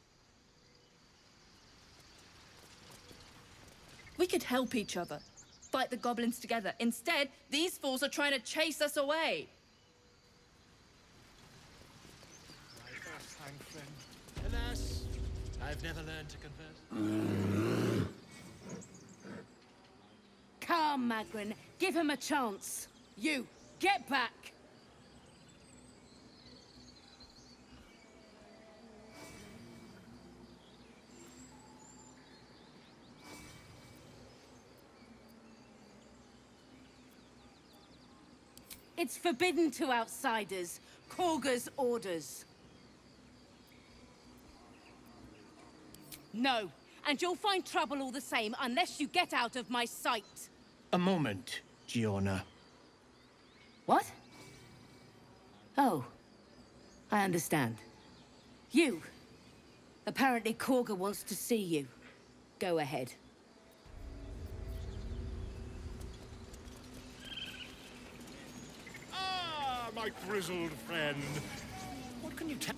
We could help each other. Fight the goblins together. Instead, these fools are trying to chase us away. Alas, I've never learned to converse. Come, Magrin. Give him a chance. You, get back. It's forbidden to outsiders. Korga's orders. No, and you'll find trouble all the same unless you get out of my sight. A moment, Giorna. What? Oh, I understand. You. Apparently Korga wants to see you. Go ahead. Ah, my grizzled friend. What can you tell?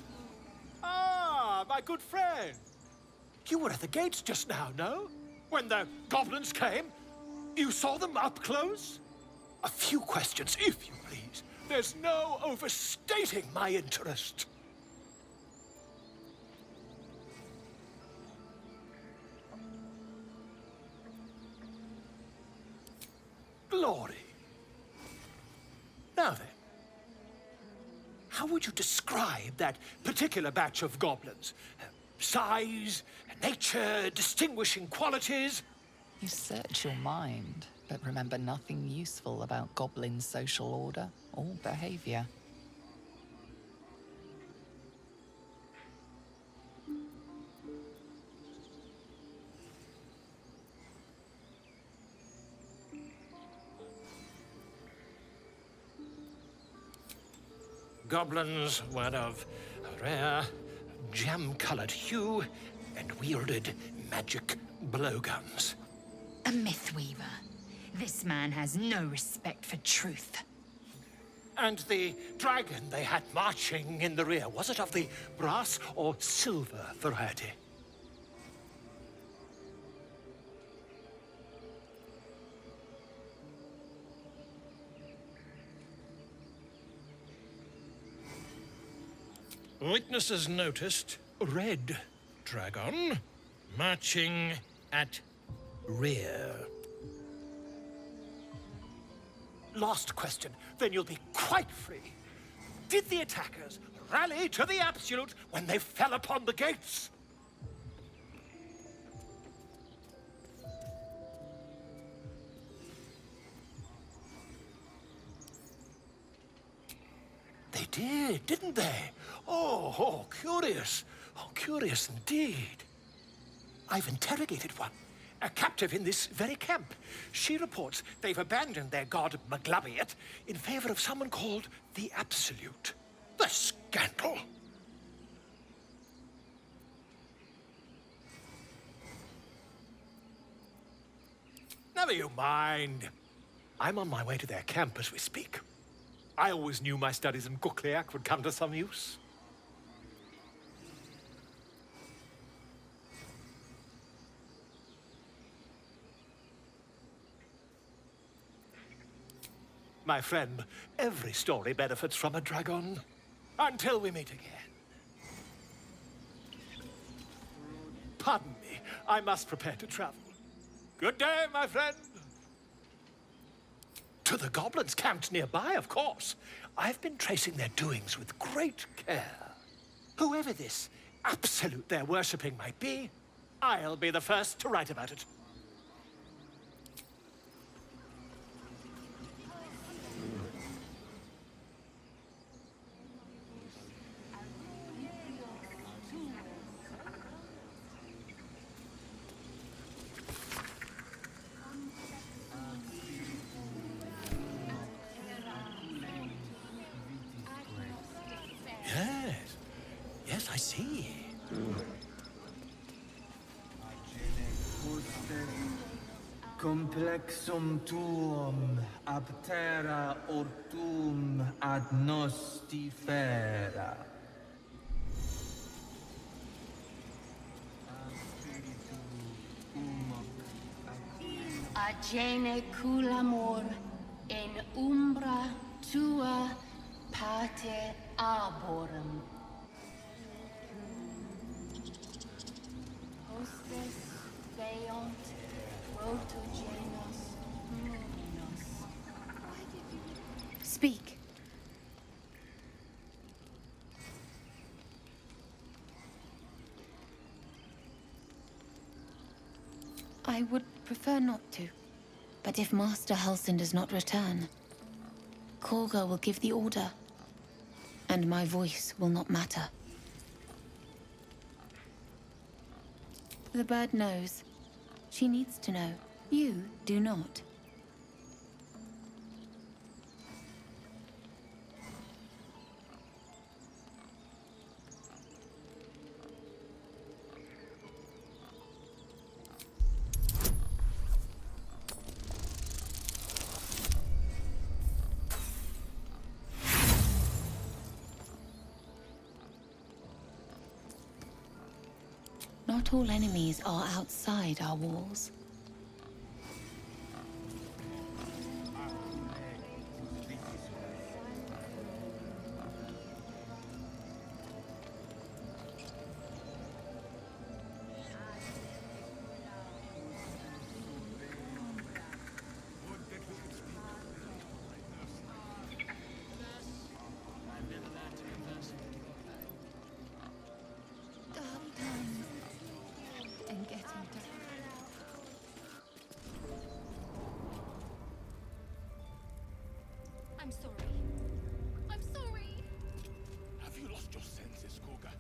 Ah, my good friend. You were at the gates just now, no? When the goblins came? You saw them up close? A few questions, if you please. There's no overstating my interest. Glory. Now then, how would you describe that particular batch of goblins? Size, nature, distinguishing qualities? You search your mind, but remember nothing useful about goblin social order or behavior. Goblins were of a rare, jam-colored hue and wielded magic blowguns. A mythweaver. This man has no respect for truth. And the dragon they had marching in the rear, was it of the brass or silver variety? Witnesses noticed red dragon marching at rear. Last question, then you'll be quite free. Did the attackers rally to the absolute when they fell upon the gates? They did, didn't they? Oh, curious. Oh, curious indeed. I've interrogated one, a captive in this very camp. She reports they've abandoned their god Maglabiet in favor of someone called the Absolute. The scandal! Never you mind. I'm on my way to their camp as we speak. I always knew my studies in Gukliak would come to some use. My friend, every story benefits from a dragon. Until we meet again. Pardon me, I must prepare to travel. Good day, my friend. To the goblins camped nearby, of course. I've been tracing their doings with great care. Whoever this absolute they're worshipping might be, I'll be the first to write about it. Yes, I see. Complexum tuum aptera ortum ad nostifera. Agene culamor in umbra tua pate arborum. Hostes deont protogenos luminos. Speak. I would prefer not to. But if Master Halsin does not return, Korga will give the order, and my voice will not matter. The bird knows. She needs to know. You do not. Not all enemies are outside our walls. I'm sorry. I'm sorry. Have you lost your senses, Korga?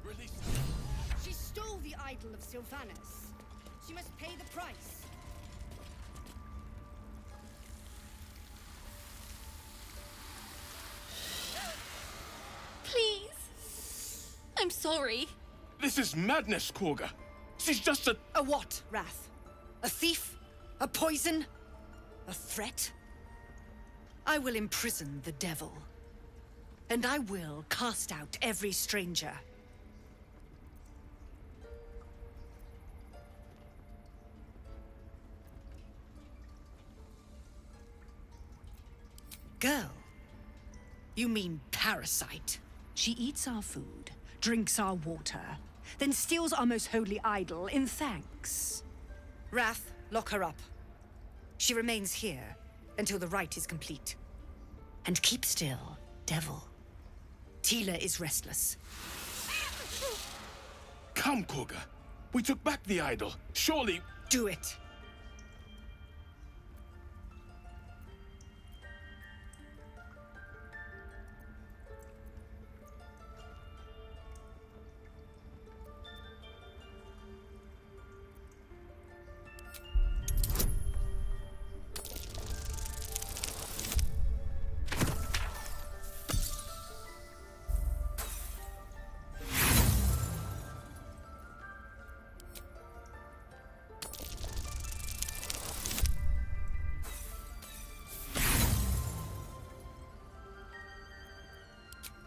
Release her. She stole the idol of Sylvanas. She must pay the price. Please. I'm sorry. This is madness, Korga. She's just a... A what, Wrath? A thief? A poison? A threat? I will imprison the devil. And I will cast out every stranger. Girl? You mean parasite? She eats our food, drinks our water, then steals our most holy idol in thanks. Wrath, lock her up. She remains here until the rite is complete. And keep still, devil. Tila is restless. Come, Korga. We took back the idol. Surely... Do it.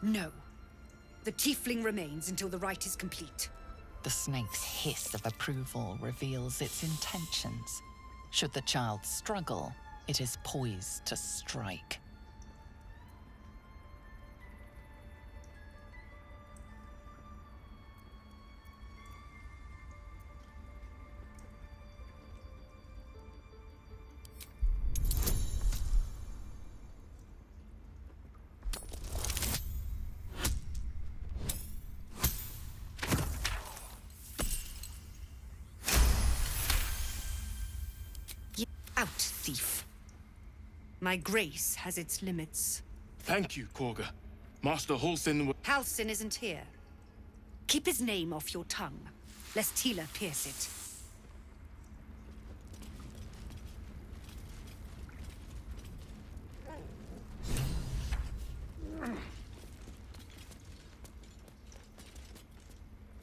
No. The tiefling remains until the rite is complete. The snake's hiss of approval reveals its intentions. Should the child struggle, it is poised to strike. Out, thief. My grace has its limits. Thank you, Korga. Master Halsin... Halsin isn't here. Keep his name off your tongue, lest Tila pierce it.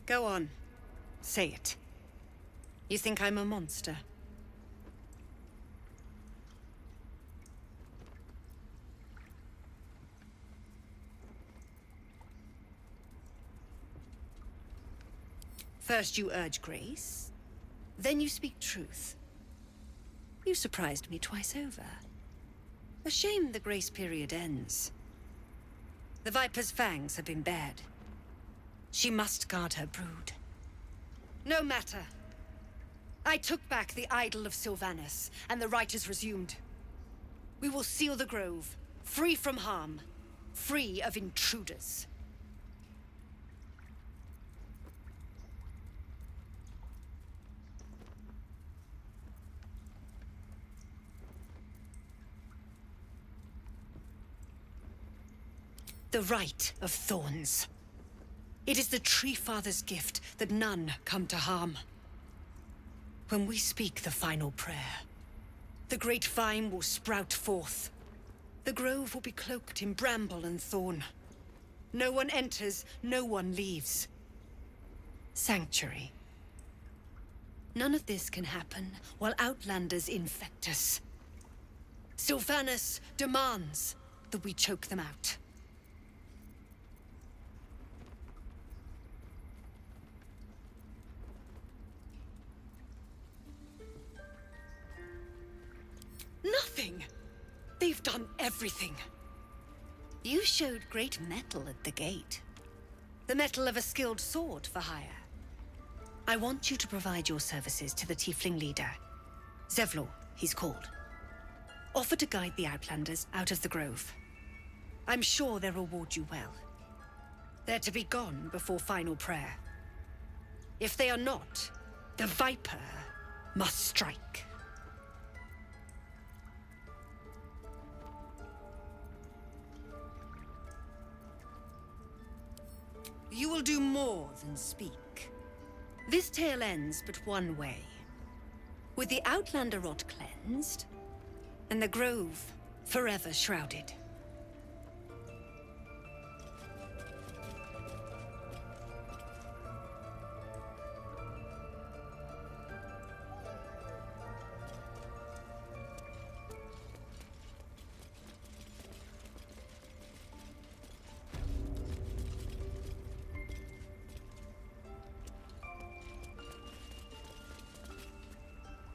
Go on. Say it. You think I'm a monster? First you urge grace, then you speak truth. You surprised me twice over. A shame the grace period ends. The Viper's fangs have been bared. She must guard her brood. No matter. I took back the idol of Sylvanus, and the rite is resumed. We will seal the grove, free from harm, free of intruders. The Rite of Thorns. It is the Tree Father's gift that none come to harm. When we speak the final prayer, the great vine will sprout forth. The grove will be cloaked in bramble and thorn. No one enters, no one leaves. Sanctuary. None of this can happen while Outlanders infect us. Sylvanus demands that we choke them out. Nothing! They've done everything. You showed great mettle at the gate. The mettle of a skilled sword for hire. I want you to provide your services to the Tiefling leader. Zevlor, he's called. Offer to guide the Outlanders out of the grove. I'm sure they'll reward you well. They're to be gone before final prayer. If they are not, the Viper must strike. You will do more than speak. This tale ends but one way. With the Outlander rot cleansed, and the grove forever shrouded.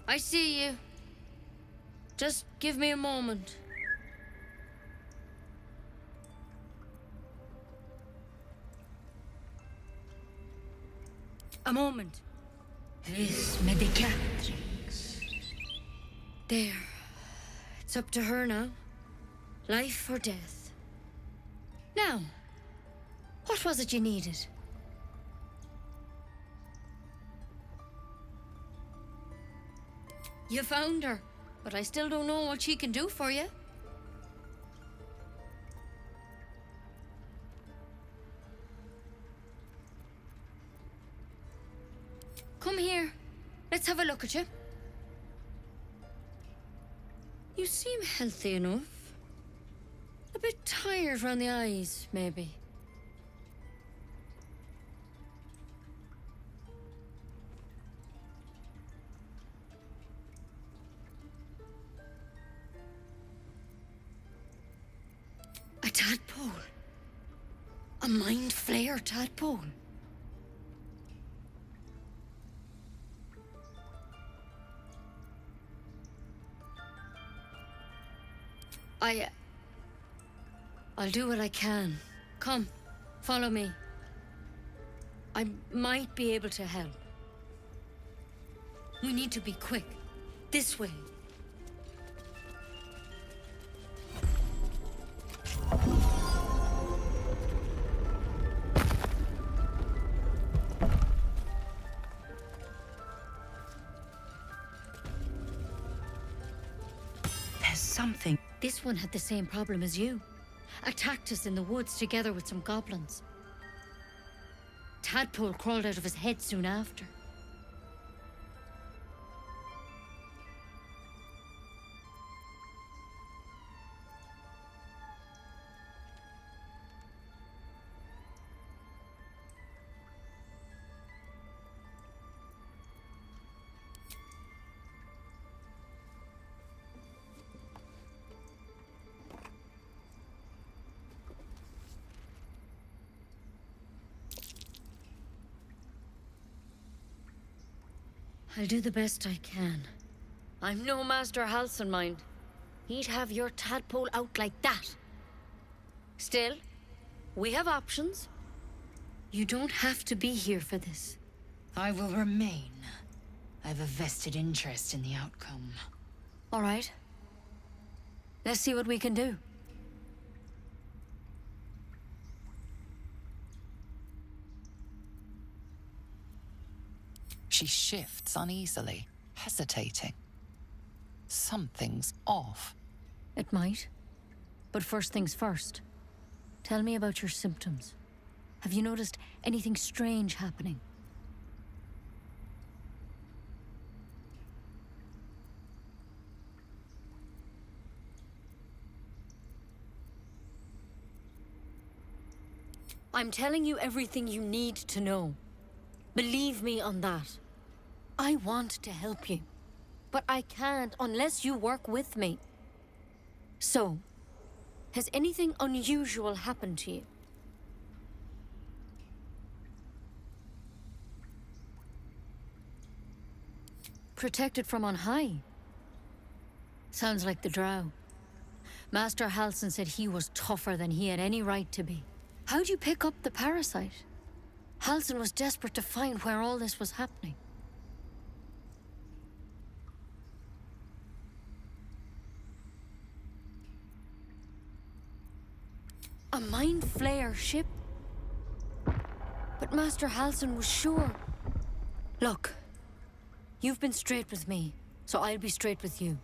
I see you. Just give me a moment. A moment. This medicatrix. There. It's up to her now. Life or death. Now, what was it you needed? You found her, but I still don't know what she can do for you. Come here. Let's have a look at you. You seem healthy enough. A bit tired round the eyes, maybe. A tadpole. A mind flayer tadpole. I'll do what I can. Come, follow me. I might be able to help. We need to be quick. This way. There's something. This one had the same problem as you. Attacked us in the woods together with some goblins. Tadpole crawled out of his head soon after. I'll do the best I can. I'm no Master Halcyon, mind. He'd have your tadpole out like that. Still, we have options. You don't have to be here for this. I will remain. I have a vested interest in the outcome. All right. Let's see what we can do. She shifts uneasily, hesitating. Something's off. It might. But first things first. Tell me about your symptoms. Have you noticed anything strange happening? I'm telling you everything you need to know. Believe me on that. I want to help you, but I can't unless you work with me. So, has anything unusual happened to you? Protected from on high? Sounds like the Drow. Master Halcyon said he was tougher than he had any right to be. How'd you pick up the parasite? Halcyon was desperate to find where all this was happening. A Mind Flayer ship? But Master Halcyon was sure. Look, you've been straight with me, so I'll be straight with you.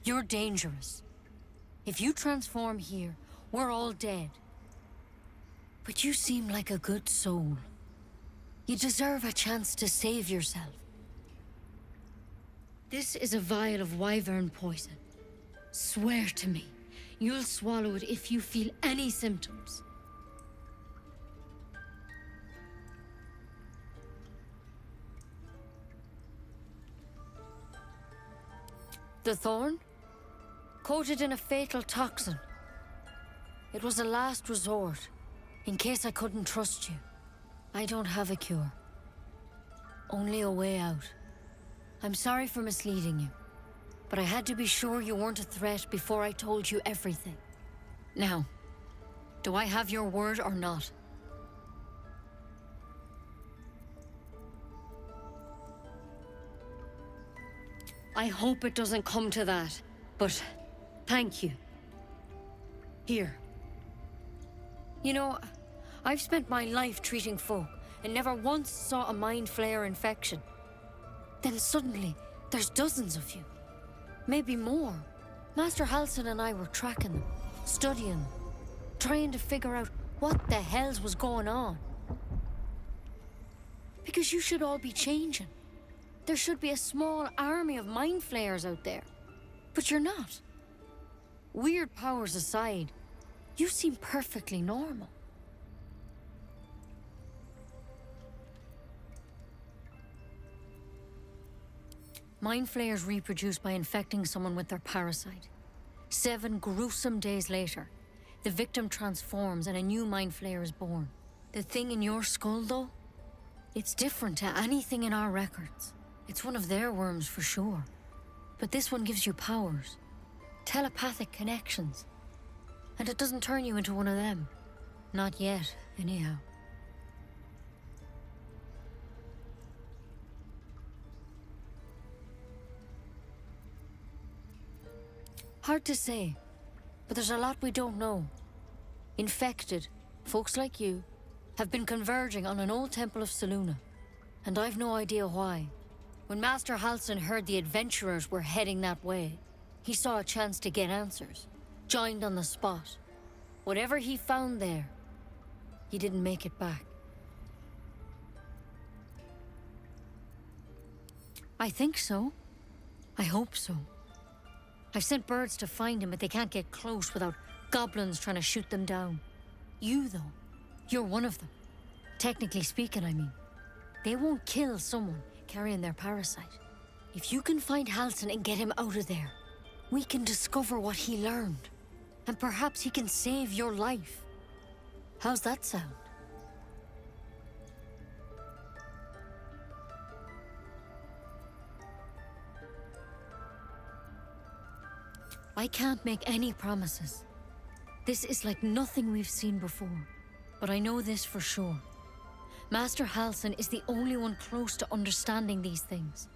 You're dangerous. If you transform here, we're all dead. But you seem like a good soul. You deserve a chance to save yourself. This is a vial of wyvern poison. Swear to me, you'll swallow it if you feel any symptoms. The thorn? Coated in a fatal toxin. It was a last resort, in case I couldn't trust you. I don't have a cure. Only a way out. I'm sorry for misleading you, but I had to be sure you weren't a threat before I told you everything. Now, do I have your word or not? I hope it doesn't come to that, but thank you. Here. You know, I've spent my life treating folk and never once saw a Mind Flayer infection. Then suddenly, there's dozens of you. Maybe more. Master Halcyon and I were tracking them, studying them, trying to figure out what the hells was going on. Because you should all be changing. There should be a small army of Mind Flayers out there. But you're not. Weird powers aside, you seem perfectly normal. Mind Flayers reproduce by infecting someone with their parasite. 7 gruesome days later, the victim transforms and a new Mind Flayer is born. The thing in your skull, though, it's different to anything in our records. It's one of their worms for sure. But this one gives you powers. Telepathic connections. And it doesn't turn you into one of them. Not yet, anyhow. Hard to say, but there's a lot we don't know. Infected, folks like you, have been converging on an old temple of Selûne, and I've no idea why. When Master Halcyon heard the adventurers were heading that way, he saw a chance to get answers, joined on the spot. Whatever he found there, he didn't make it back. I think so. I hope so. I've sent birds to find him, but they can't get close without goblins trying to shoot them down. You, though, you're one of them. Technically speaking, I mean. They won't kill someone carrying their parasite. If you can find Halcyon and get him out of there, we can discover what he learned. And perhaps he can save your life. How's that sound? I can't make any promises. This is like nothing we've seen before. But I know this for sure. Master Halsin is the only one close to understanding these things.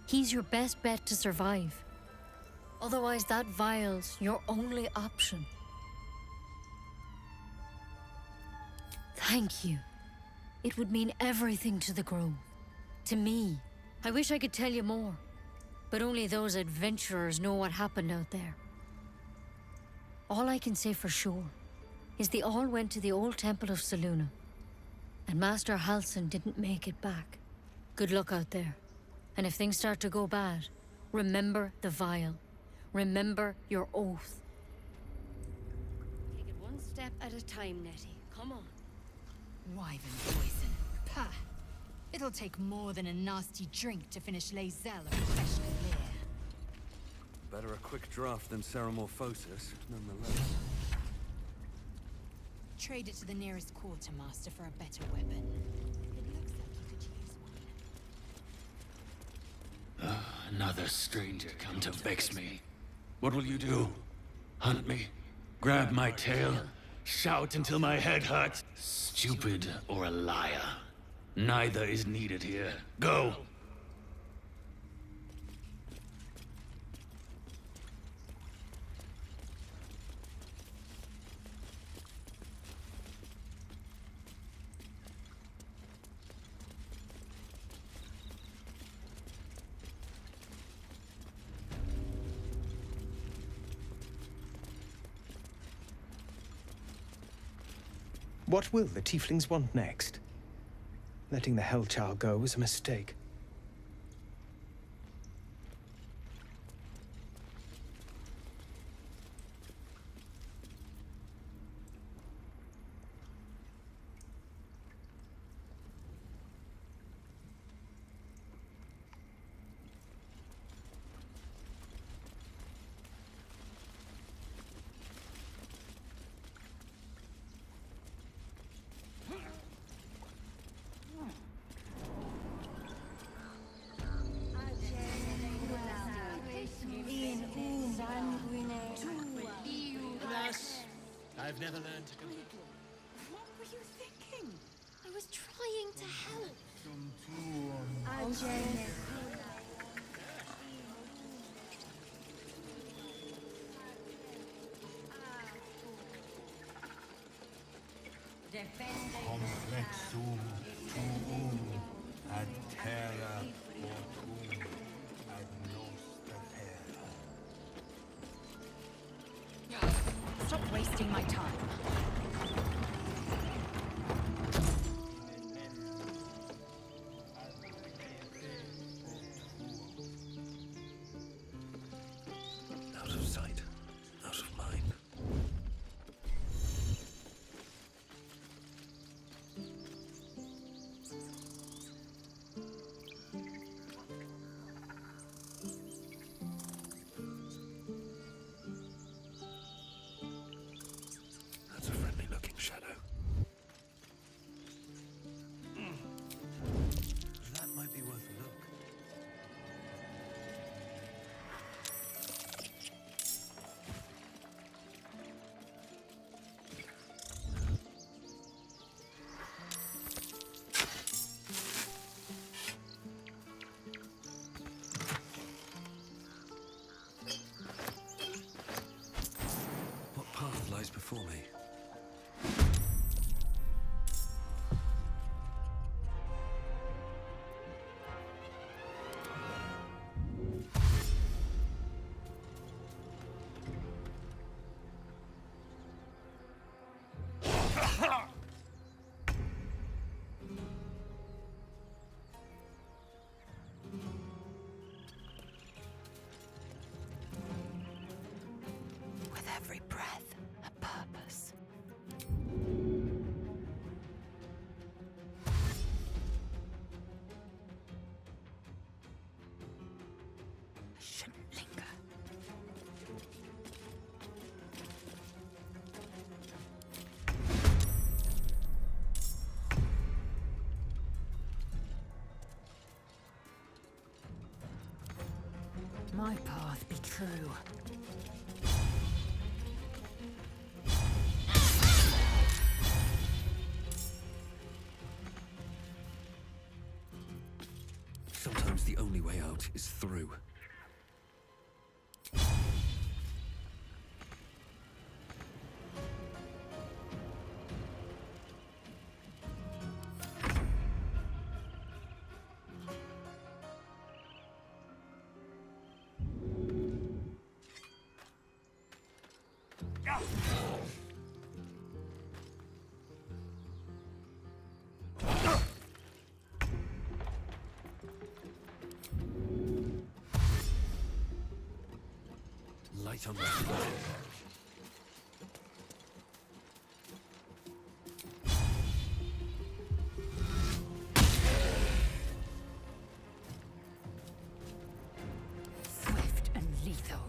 He's your best bet to survive. Otherwise, that vial's your only option. Thank you. It would mean everything to the Grove. To me. I wish I could tell you more. But only those adventurers know what happened out there. All I can say for sure is they all went to the old temple of Selûne. And Master Halsin didn't make it back. Good luck out there. And if things start to go bad, remember the vial. Remember your oath. Take it one step at a time, Nettie. Come on. Wyvern poison. Pah! It'll take more than a nasty drink to finish Lae'zel of fresh clear. Better a quick draft than Ceramorphosis, nonetheless. Trade it to the nearest quartermaster for a better weapon. It looks like you could use one. Another stranger come to vex me. What will you do? Hunt me? Grab my tail? Shout until my head hurts? Stupid or a liar? Neither is needed here. Go! What will the tieflings want next? Letting the Hellchild go was a mistake. I've never learned to compete. What were you thinking? I was trying to help. Complexum tuum ad terra mortum ad nostra terra. Stop wasting my time. Out of sight, out of mind. That's a friendly-looking shadow. That might be worth a look. What path lies before me? With every breath, a purpose. my path be true. Sometimes the only way out is through. Light on the floor. Swift and lethal.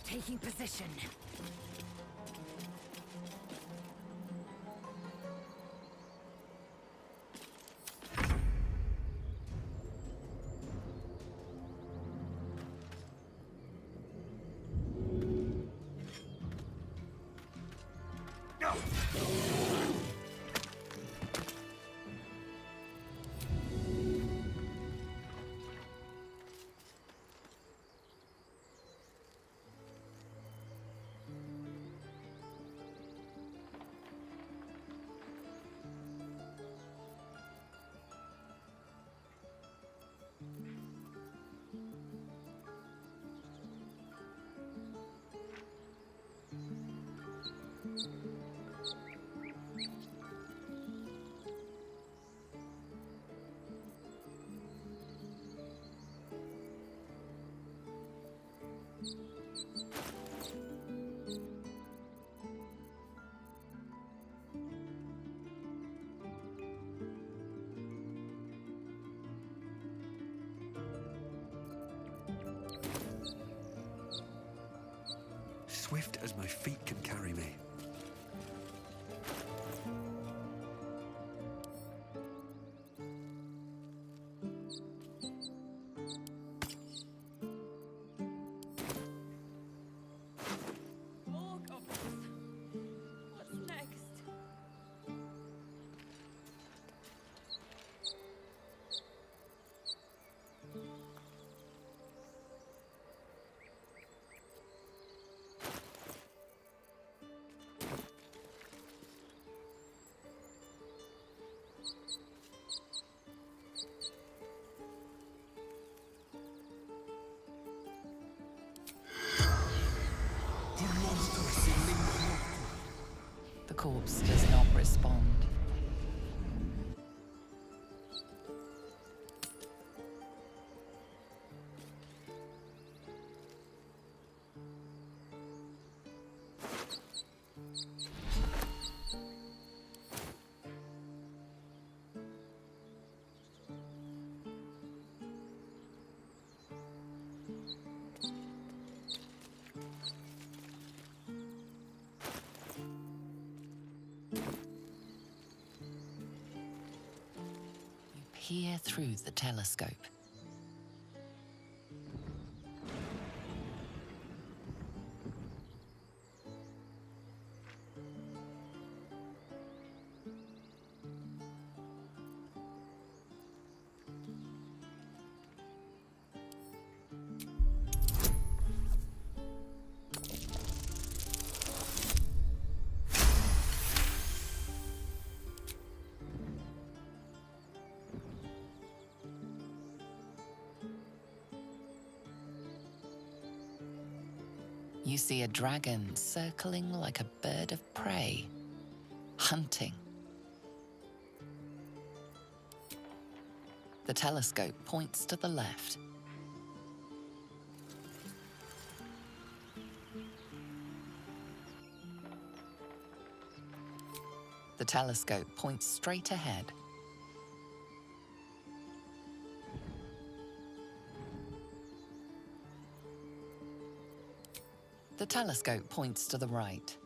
Taking position. Swift as my feet can carry me. More goblins. What's next? The corpse does not respond. Peer through the telescope. You see a dragon circling like a bird of prey, hunting. The telescope points to the left. The telescope points straight ahead. The telescope points to the right.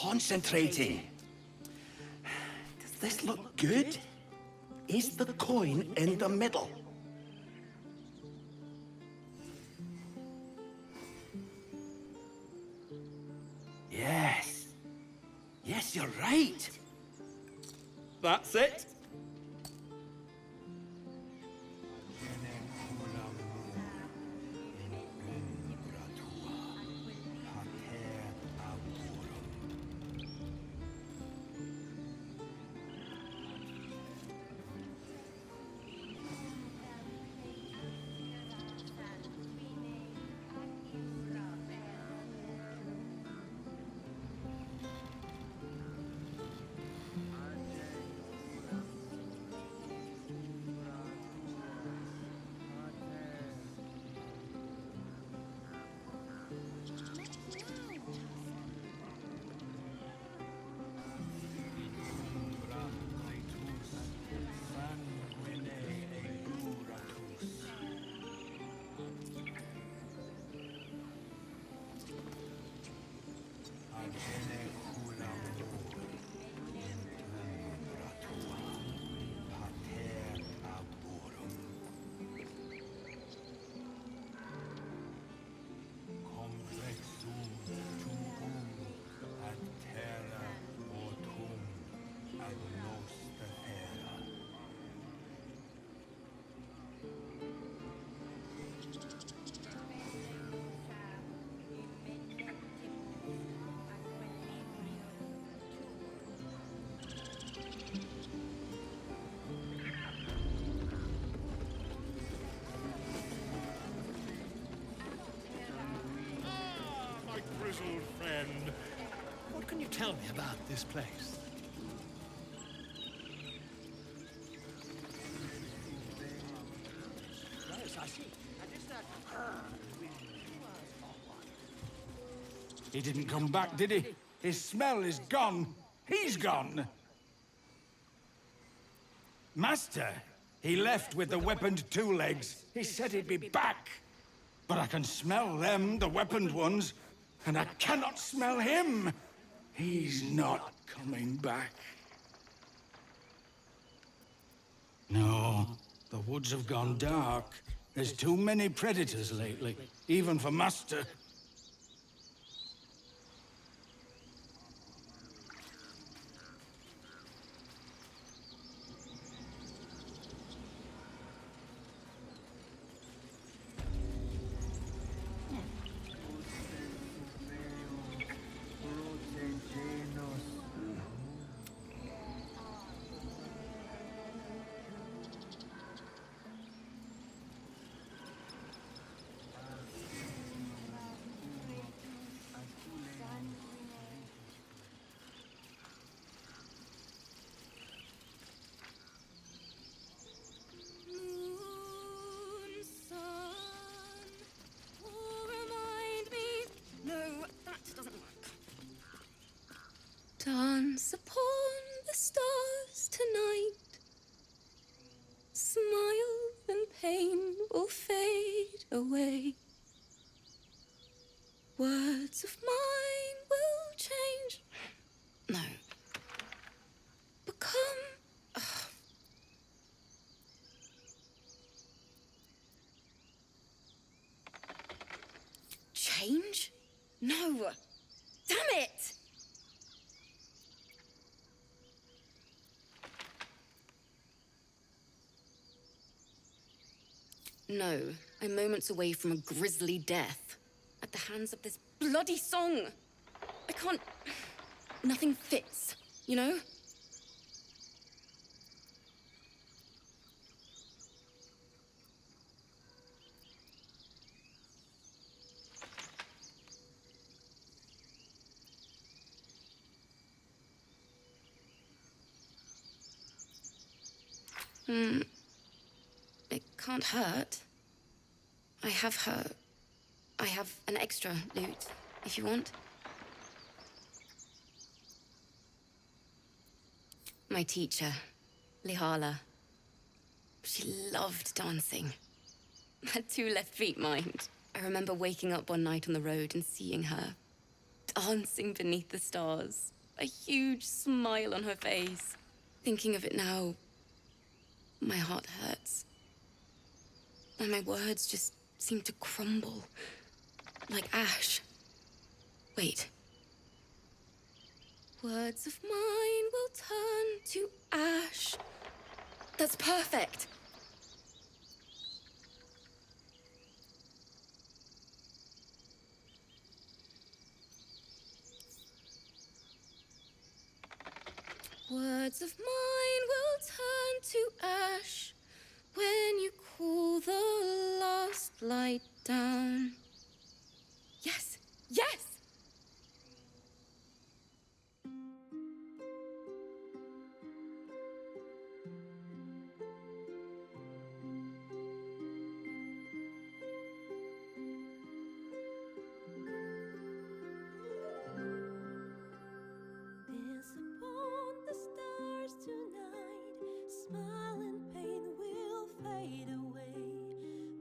concentrating. Does this look good? Is the coin in the middle? Yes. Yes, you're right. That's it. Grizzled friend, what can you tell me about this place? Yes, I see. He didn't come back, did he? His smell is gone. He's gone. Master, he left with the weaponed two legs. He said he'd be back. But I can smell them, the weaponed ones, and I cannot smell him. He's not coming back. No, the woods have gone dark. There's too many predators lately, even for Master. Dance upon the stars tonight. Smile and pain will fade away. Words of mine will change. No. Become. Change? No. Damn it! No, I'm moments away from a grisly death. At the hands of this bloody song. I can't... Nothing fits, you know? It can't hurt. I have an extra lute, if you want. My teacher, Lihala. She loved dancing. Had 2 left feet, mind. I remember waking up one night on the road and seeing her. dancing beneath the stars, a huge smile on her face. Thinking of it now, my heart hurts. And my words just seem to crumble, like ash. Wait. Words of mine will turn to ash. That's perfect. Words of mine will turn to ash when you cool the last light down. Yes, yes! Dance upon the stars tonight. Smile and pain will fade away.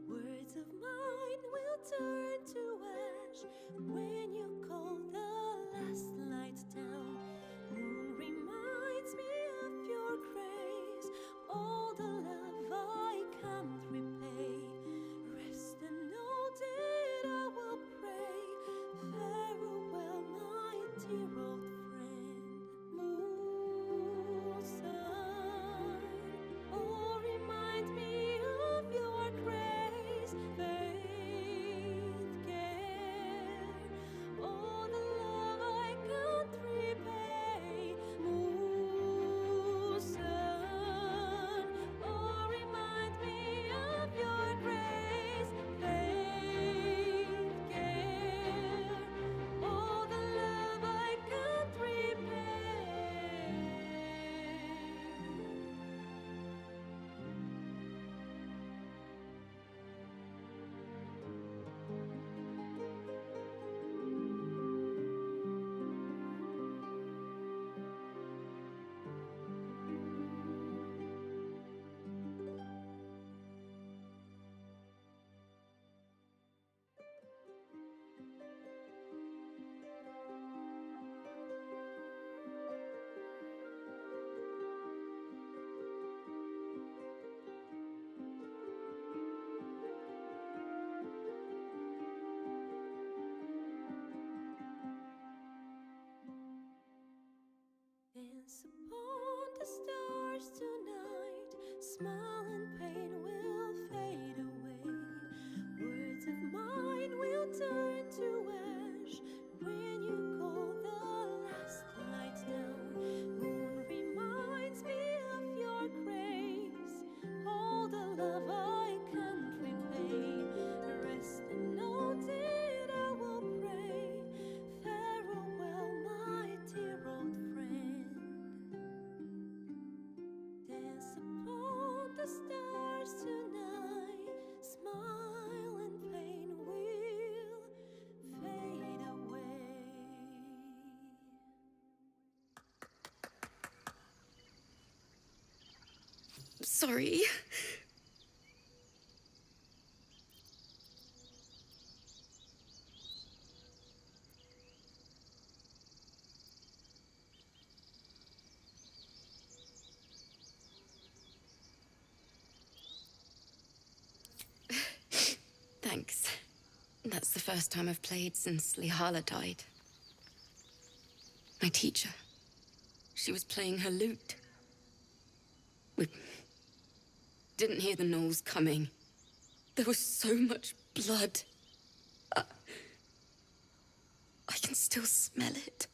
Words of mine will turn to ash when you call the last lights down. Moon reminds me of your grace. All the love I can't repay. Rest and know that I will pray. Farewell, my dear old oh, remind me of your grace, faith, care, all the love I can't repay. Moon, sun, oh, remind me of your grace, faith, care, all the love I can't repay. Dance upon the stars tonight. Smile and pain will fade away. Words of mine will turn to ash when you call the last lights down. Moon reminds me of your grace. All the love I can't repay. Rest and know that I will pray. Farewell, my dear old friend. Dance upon the stars tonight. Smile and pain will fade away. Sorry. Thanks. That's the first time I've played since Lihala died. My teacher. She was playing her lute. We didn't hear the gnolls coming. There was so much blood. I can still smell it.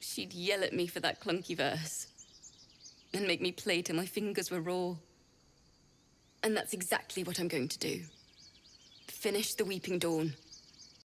She'd yell at me for that clunky verse and make me play till my fingers were raw. And that's exactly what I'm going to do. Finish the Weeping Dawn